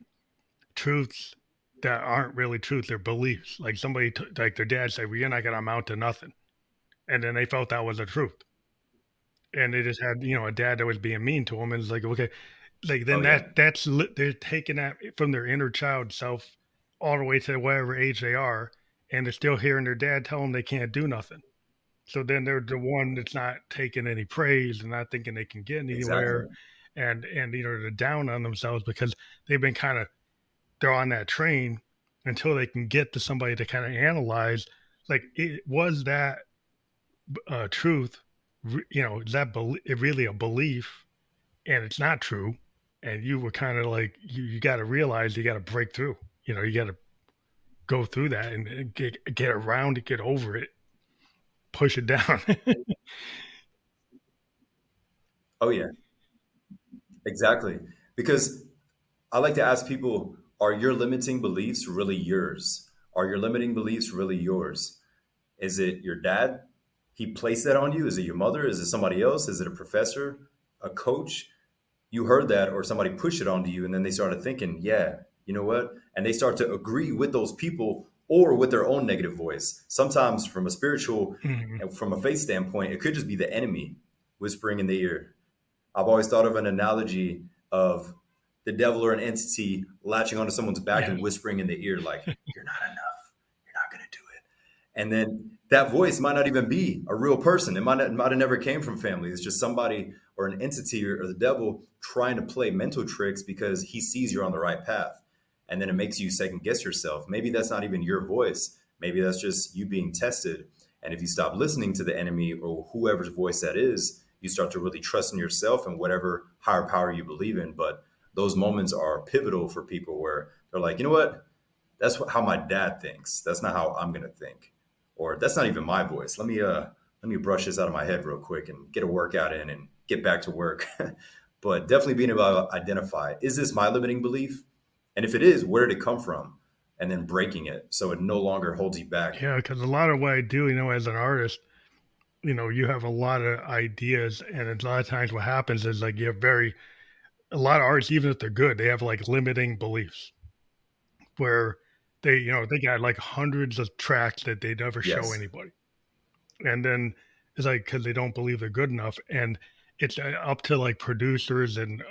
truths that aren't really truth, they're beliefs. Like like their dad said, well, you're not gonna amount to nothing. And then they felt that was the truth. And they just had, a dad that was being mean to them. And it's like, okay, like Oh then yeah, they're taking that from their inner child self all the way to whatever age they are. And they're still hearing their dad tell them they can't do nothing. So then they're the one that's not taking any praise and not thinking they can get anywhere, exactly. and they're down on themselves because they've been kind of they're on that train until they can get to somebody to kind of analyze, like, was that truth, is that really a belief, and it's not true, and you were kind of like, you got to realize, you got to break through, you got to go through that and get around it, get over it, push it down. Oh yeah, exactly. Because I like to ask people, are your limiting beliefs really yours? Are your limiting beliefs really yours? Is it your dad? He placed that on you? Is it your mother? Is it somebody else? Is it a professor, a coach? You heard that, or somebody pushed it onto you, and then they started thinking, yeah, you know what? And they start to agree with those people or with their own negative voice. Sometimes, from a spiritual Mhm. and from a faith standpoint, it could just be the enemy whispering in the ear. I've always thought of an analogy of the devil or an entity latching onto someone's back Yeah. and whispering in the ear, like, you're not enough. You're not going to do it. And then that voice might not even be a real person. It might have never came from family. It's just somebody or an entity or the devil trying to play mental tricks because he sees you're on the right path. And then it makes you second guess yourself. Maybe that's not even your voice. Maybe that's just you being tested. And if you stop listening to the enemy or whoever's voice that is, you start to really trust in yourself and whatever higher power you believe in. But those moments are pivotal for people where they're like, you know what? That's how my dad thinks. That's not how I'm gonna think, or that's not even my voice. Let me brush this out of my head real quick and get a workout in and get back to work. But definitely being able to identify, is this my limiting belief? And if it is, where did it come from? And then breaking it so it no longer holds you back. Yeah, because a lot of what I do, as an artist, you have a lot of ideas, and a lot of times what happens is, like, you have a lot of artists, even if they're good, they have like limiting beliefs where they got like hundreds of tracks that they never show Yes. anybody. And then it's like, because they don't believe they're good enough. And it's up to like producers and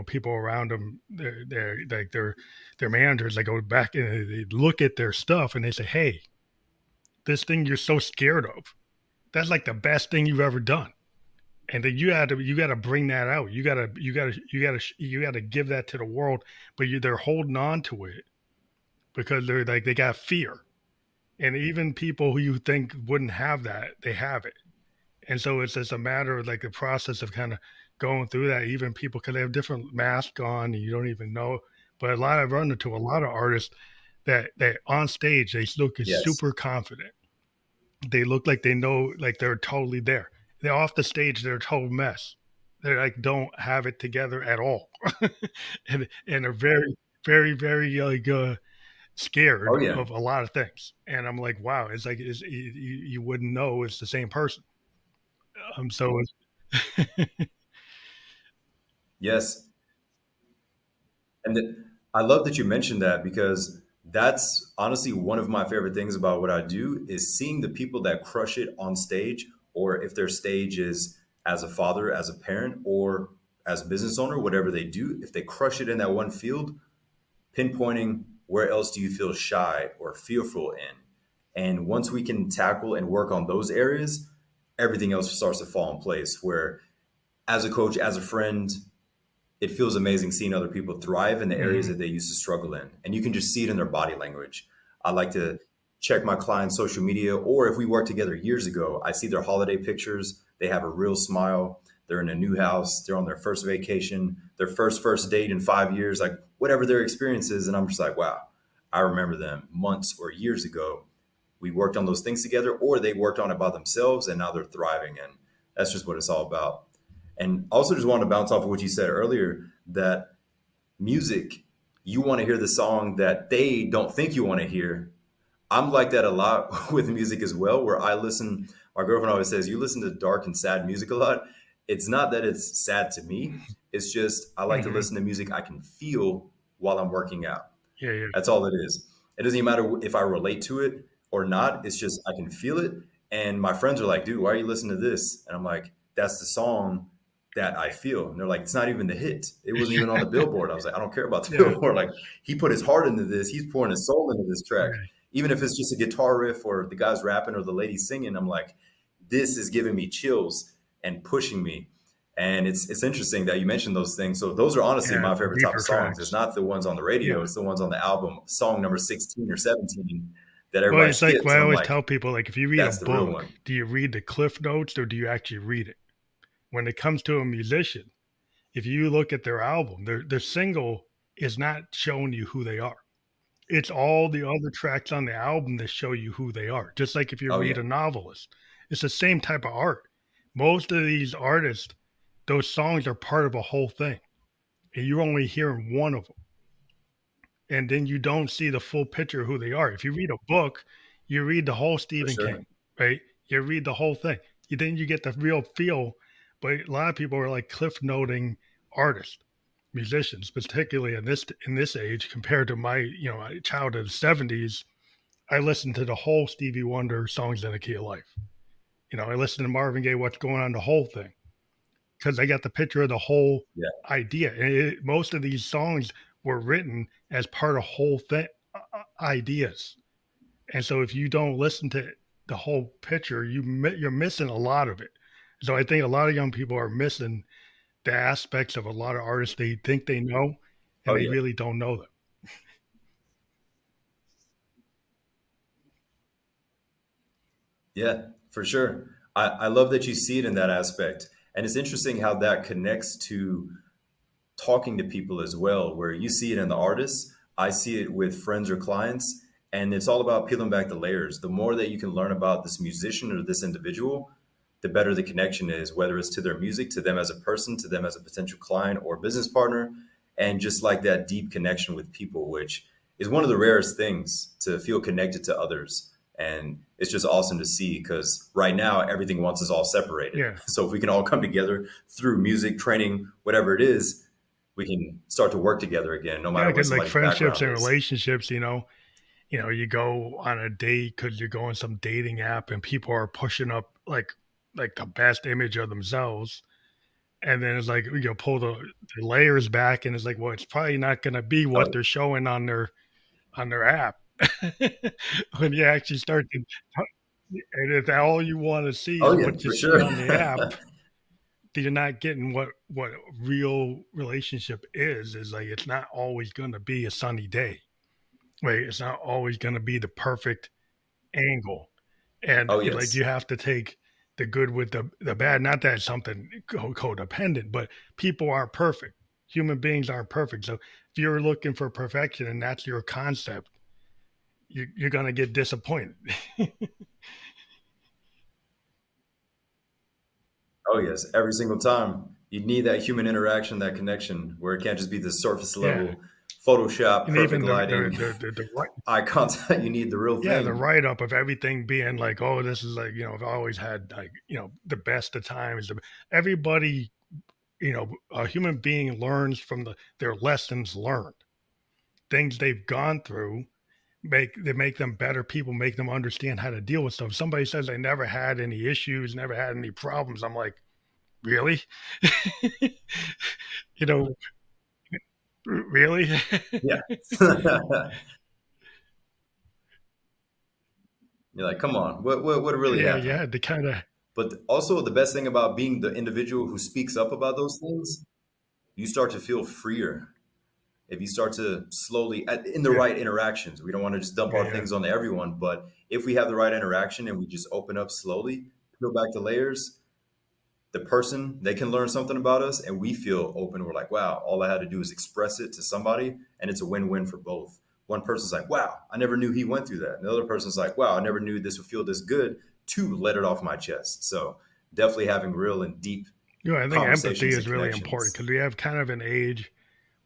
people around them, they're like their managers. They go back and they look at their stuff and they say, hey, this thing you're so scared of, that's like the best thing you've ever done. And then you got to bring that out. You got to give that to the world. But they're holding on to it because they're like, they got fear. And even people who you think wouldn't have that, they have it. And so it's just a matter of like the process of kind of going through that. Even people, because they have different masks on and you don't even know. But I've run into a lot of artists that on stage they look Yes. super confident. They look like they know, like they're totally there. They're off the stage, they're a total mess. They like don't have it together at all, and are very, very, very like Oh scared yeah. of a lot of things. And I'm like, wow, it's like you wouldn't know it's the same person. So it's Yes. And I love that you mentioned that because that's honestly one of my favorite things about what I do is seeing the people that crush it on stage, or if their stage is as a father, as a parent, or as a business owner, whatever they do, if they crush it in that one field, pinpointing where else do you feel shy or fearful in. And once we can tackle and work on those areas, everything else starts to fall in place. Where as a coach, as a friend, it feels amazing seeing other people thrive in the areas mhm. that they used to struggle in. And you can just see it in their body language. I like to check my clients' social media, or if we worked together years ago, I see their holiday pictures. They have a real smile. They're in a new house. They're on their first vacation, their first date in 5 years, like whatever their experience is. And I'm just like, wow, I remember them months or years ago. We worked on those things together, or they worked on it by themselves, and now they're thriving. And that's just what it's all about. And also just wanted to bounce off of what you said earlier that music, you want to hear the song that they don't think you want to hear. I'm like that a lot with music as well, where I listen, my girlfriend always says, you listen to dark and sad music a lot. It's not that it's sad to me. It's just I like to Mhm. listen to music I can feel while I'm working out. Yeah, yeah, That's all it is. It doesn't even matter if I relate to it or not. It's just I can feel it. And my friends are like, dude, why are you listening to this? And I'm like, that's the song that I feel. And they're like, it's not even the hit. It wasn't even on the billboard. I was like, I don't care about the yeah, billboard. Like, he put his heart into this. He's pouring his soul into this track. yeah. Even if it's just a guitar riff or the guy's rapping or the lady singing, I'm like, this is giving me chills and pushing me. And it's interesting that you mentioned those things. So those are honestly Yeah, my the favorite type deeper of songs. It's tracks. not the ones on the radio, Yeah. it's the ones on the album, song number 16 or 17 that Well, everybody it's like skips. what I And I'm always like, tell people, like if you read a that's the real book, one. do you read the cliff notes or do you actually read it? When it comes to a musician, if you look at their album, their single is not showing you who they are. It's all the other tracks on the album that show you who they are. Just like if you Oh, read yeah. a novelist, it's the same type of art. Most of these artists, those songs are part of a whole thing, and you're only hearing one of them. And then you don't see the full picture of who they are. If you read a book, you read the whole For Stephen sure. King, right? You read the whole thing. Then you get the real feel. But a lot of people are like cliff noting artists, musicians, particularly in this age compared to my childhood of the '70s. I listened to the whole Stevie Wonder songs in the key of life. I listened to Marvin Gaye, what's going on, the whole thing, because I got the picture of the whole Yeah. idea. And most of these songs were written as part of whole thing ideas. And so if you don't listen to the whole picture, you're missing a lot of it. So I think a lot of young people are missing the aspects of a lot of artists they think they know, and Oh, they yeah. really don't know them. Yeah, for sure. I love that you see it in that aspect. And it's interesting how that connects to talking to people as well, where you see it in the artists, I see it with friends or clients, and it's all about peeling back the layers. The more that you can learn about this musician or this individual, the better the connection is, whether it's to their music, to them as a person, to them as a potential client or business partner, and just like that deep connection with people, which is one of the rarest things to feel connected to others. And it's just awesome to see because right now everything wants us all separated. Yeah. So if we can all come together through music, training, whatever it is, we can start to work together again, no Yeah, matter what because like somebody's friendships background and is. relationships, you go on a date because you go on some dating app and people are pushing up like the best image of themselves. And then it's like pull the layers back and it's like, well, it's probably not gonna be what Oh, they're showing on their app. When you actually start to and if all you want to see is oh yeah, what you for see sure. on the app, then you're not getting what real relationship is like it's not always gonna be a sunny day. Right? It's not always gonna be the perfect angle. And Oh like yes. you have to take the good with the bad. Not that it's something codependent, but people aren't perfect. Human beings aren't perfect. So if you're looking for perfection and that's your concept, you're gonna get disappointed. Oh yes. Every single time. You need that human interaction, that connection, where it can't just be the surface Yeah, level Photoshop, and perfect even the the lighting, the the, the right, eye contact. You need the real yeah, the thing. write up of everything being like, oh, this is like I've always had like the best of times. Everybody, a human being learns from their lessons learned, things they've gone through make them better people, make them understand how to deal with stuff. Somebody says they never had any issues, never had any problems. I'm like, really? you know, really? Yeah. You're like, come on, what really Yeah, you happened? had to kind of, But also the best thing about being the individual who speaks up about those things, you start to feel freer if you start to slowly in the yeah, right interactions. We don't want to just dump yeah, our yeah. things on everyone, but if we have the right interaction and we just open up slowly, peel back the layers, the person, they can learn something about us and we feel open. We're like, wow, all I had to do is express it to somebody and it's a win-win for both. One person's like, wow, I never knew he went through that. And the other person's like, wow, I never knew this would feel this good to let it off my chest. So definitely having real and deep I think empathy conversations and is really important connections. because we have kind of an age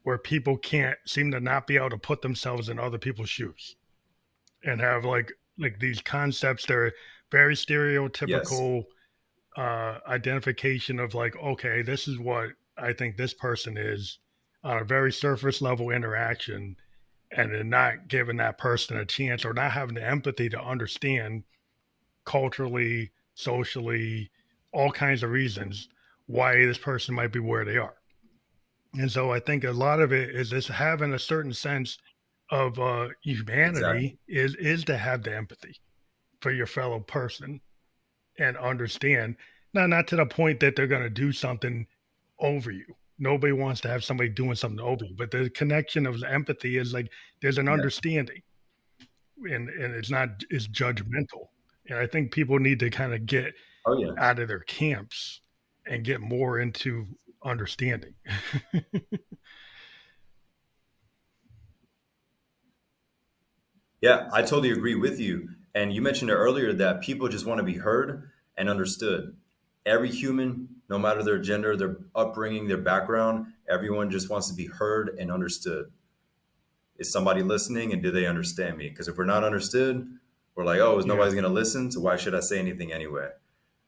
where people can't seem to not be able to put themselves in other people's shoes and have like these concepts that are very Yes. stereotypical identification of like, okay, this is what I think this person is on a very surface level interaction, and then not giving that person a chance or not having the empathy to understand culturally, socially, all kinds of reasons why this person might be where they are. And so I think a lot of it is this having a certain sense of Exactly. humanity is to have the empathy for your fellow person and understand. Now, not to the point that they're going to do something. over you. Nobody wants to have somebody doing something over you, but the connection of the empathy is like there's an Yeah. understanding, and it's not it's judgmental. And I think people need to kind of get Oh yeah. out of their camps and get more into understanding. Yeah, I totally agree with you. And you mentioned it earlier that people just want to be heard and understood. Every human, no matter their gender, their upbringing, their background, everyone just wants to be heard and understood. Is somebody listening and do they understand me? Because if we're not understood, we're like, oh, is Yeah. nobody's going to listen? So why should I say anything anyway?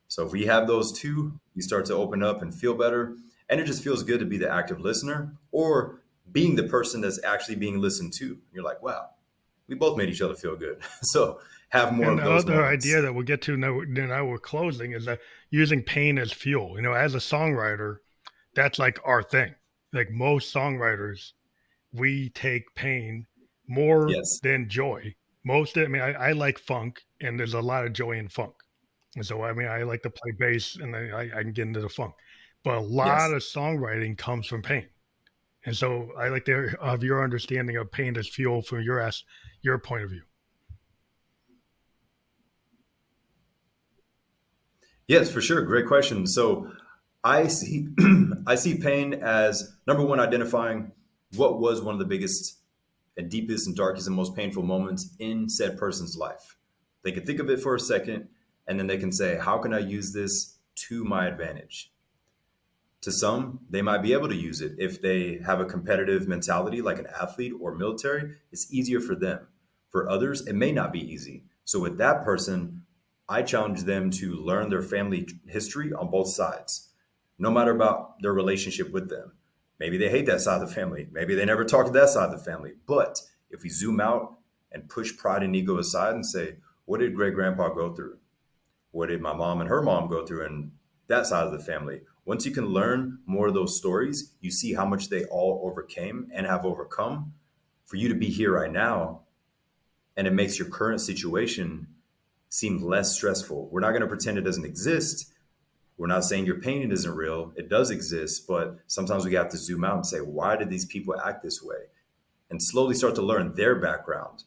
So if we have those two, you start to open up and feel better. And it just feels good to be the active listener or being the person that's actually being listened to. You're like, wow, we both made each other feel good. So have more And of the those other idea moments. that we'll get to now we're closing is that using pain as fuel. As a songwriter, that's like our thing. Like most songwriters, we take pain more Yes. than joy. I like funk, and there's a lot of joy in funk. And so, I like to play bass, and I can get into the funk. But a lot Yes. of songwriting comes from pain. And so, I like to have your understanding of pain as fuel from your point of view. Yes, for sure. Great question. So I see I see pain as number one, identifying what was one of the biggest and deepest and darkest and most painful moments in said person's life. They can think of it for a second and then they can say, how can I use this to my advantage? To some, they might be able to use it if they have a competitive mentality like an athlete or military. It's easier for them. For others, it may not be easy. So, with that person, I challenge them to learn their family history on both sides, no matter about their relationship with them. Maybe they hate that side of the family. Maybe they never talk to that side of the family. But if we zoom out and push pride and ego aside and say, what did great grandpa go through? What did my mom and her mom go through and that side of the family? Once you can learn more of those stories, you see how much they all overcame and have overcome for you to be here right now. And it makes your current situation seem less stressful. We're not going to pretend it doesn't exist. We're not saying your pain isn't real. It does exist, but sometimes we have to zoom out and say, why did these people act this way? And slowly start to learn their background.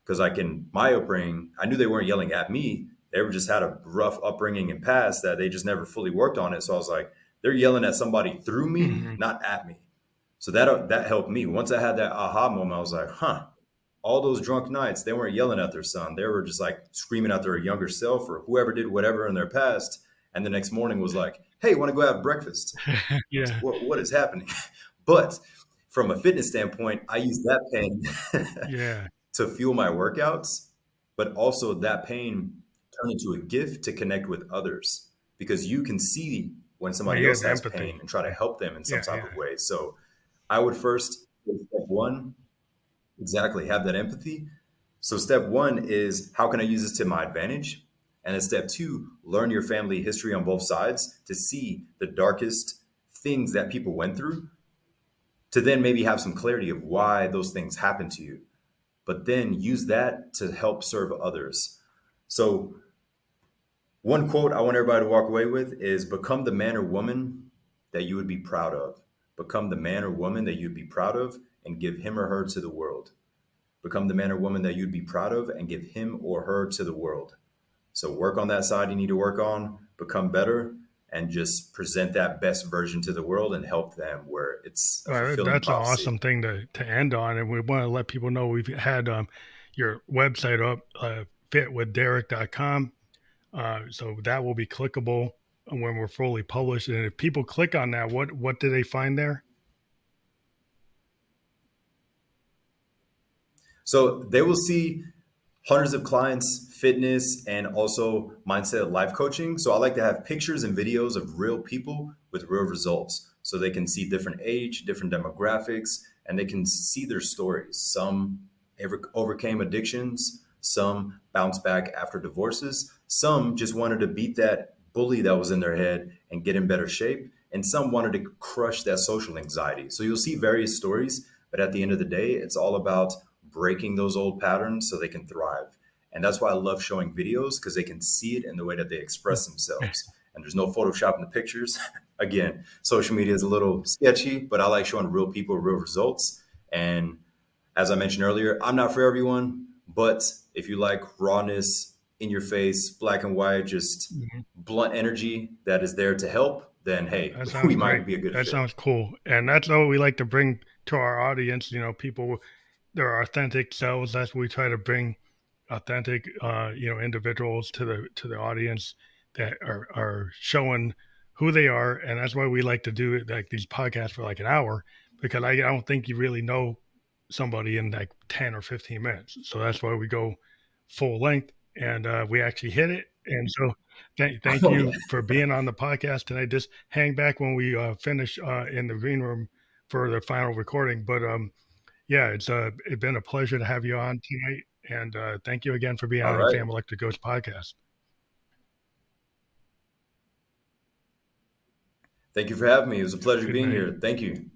Because like in my upbringing, I knew they weren't yelling at me. They were just had a rough upbringing and past that they just never fully worked on it. So I was like, they're yelling at somebody through me, Mhm. not at me. So that helped me. Once I had that aha moment, I was like, huh, all those drunk nights, they weren't yelling at their son. They were just like screaming at their younger self or whoever did whatever in their past. And the next morning was like, hey, want to go have breakfast? I was like, Yeah. what is happening? But from a fitness standpoint, I use that pain Yeah. to fuel my workouts, but also that pain turn into a gift to connect with others because you can see when Well, somebody yeah, else the has pain empathy. and try to Yeah. help them in some Yeah. type Yeah. of way. So I would first, step one, exactly have that empathy. So step one is how can I use this to my advantage? And then step two, learn your family history on both sides to see the darkest things that people went through to then maybe have some clarity of why those things happen to you, but then use that to help serve others. So, one quote I want everybody to walk away with is become the man or woman that you would be proud of. Become the man or woman that you'd be proud of and give him or her to the world. Become the man or woman that you'd be proud of and give him or her to the world. So, work on that side you need to work on, become better, and just present that best version to the world and help them where it's a Well, fulfilling that's an prophecy. awesome thing to end on, and we want to let people know we've had your website up, fitwithderrick.com. So that will be clickable when we're fully published. And if people click on that, what do they find there? So, they will see hundreds of clients, fitness, and also mindset life coaching. So I like to have pictures and videos of real people with real results so they can see different age, different demographics, and they can see their stories. Some overcame addictions, some bounced back after divorces, some just wanted to beat that bully that was in their head and get in better shape, and some wanted to crush that social anxiety. So you'll see various stories, but at the end of the day, it's all about breaking those old patterns so they can thrive. And that's why I love showing videos because they can see it in the way that they express themselves. and there's no Photoshop in the pictures. Again, social media is a little sketchy, but I like showing real people, real results. And as I mentioned earlier, I'm not for everyone, but if you like rawness, in your face, black and white, just Mhm. blunt energy that is there to help, then hey, That we sounds might great. be a good That fit. sounds cool. And that's what we like to bring to our audience. You know, people, their authentic selves. That's what we try to bring authentic, individuals to the audience that are showing who they are. And that's why we like to do it like these podcasts for like an hour, because I don't think you really know somebody in like 10 or 15 minutes. So that's why we go full length, and we actually hit it. And so thank Oh yeah. you for being on the podcast tonight. Just hang back when we finish in the green room for the final recording. But yeah, it's been a pleasure to have you on tonight, and thank you again for being All on the right. Fam Electric Ghost podcast. Thank you for having me. It was a pleasure Good being night. here. Thank you.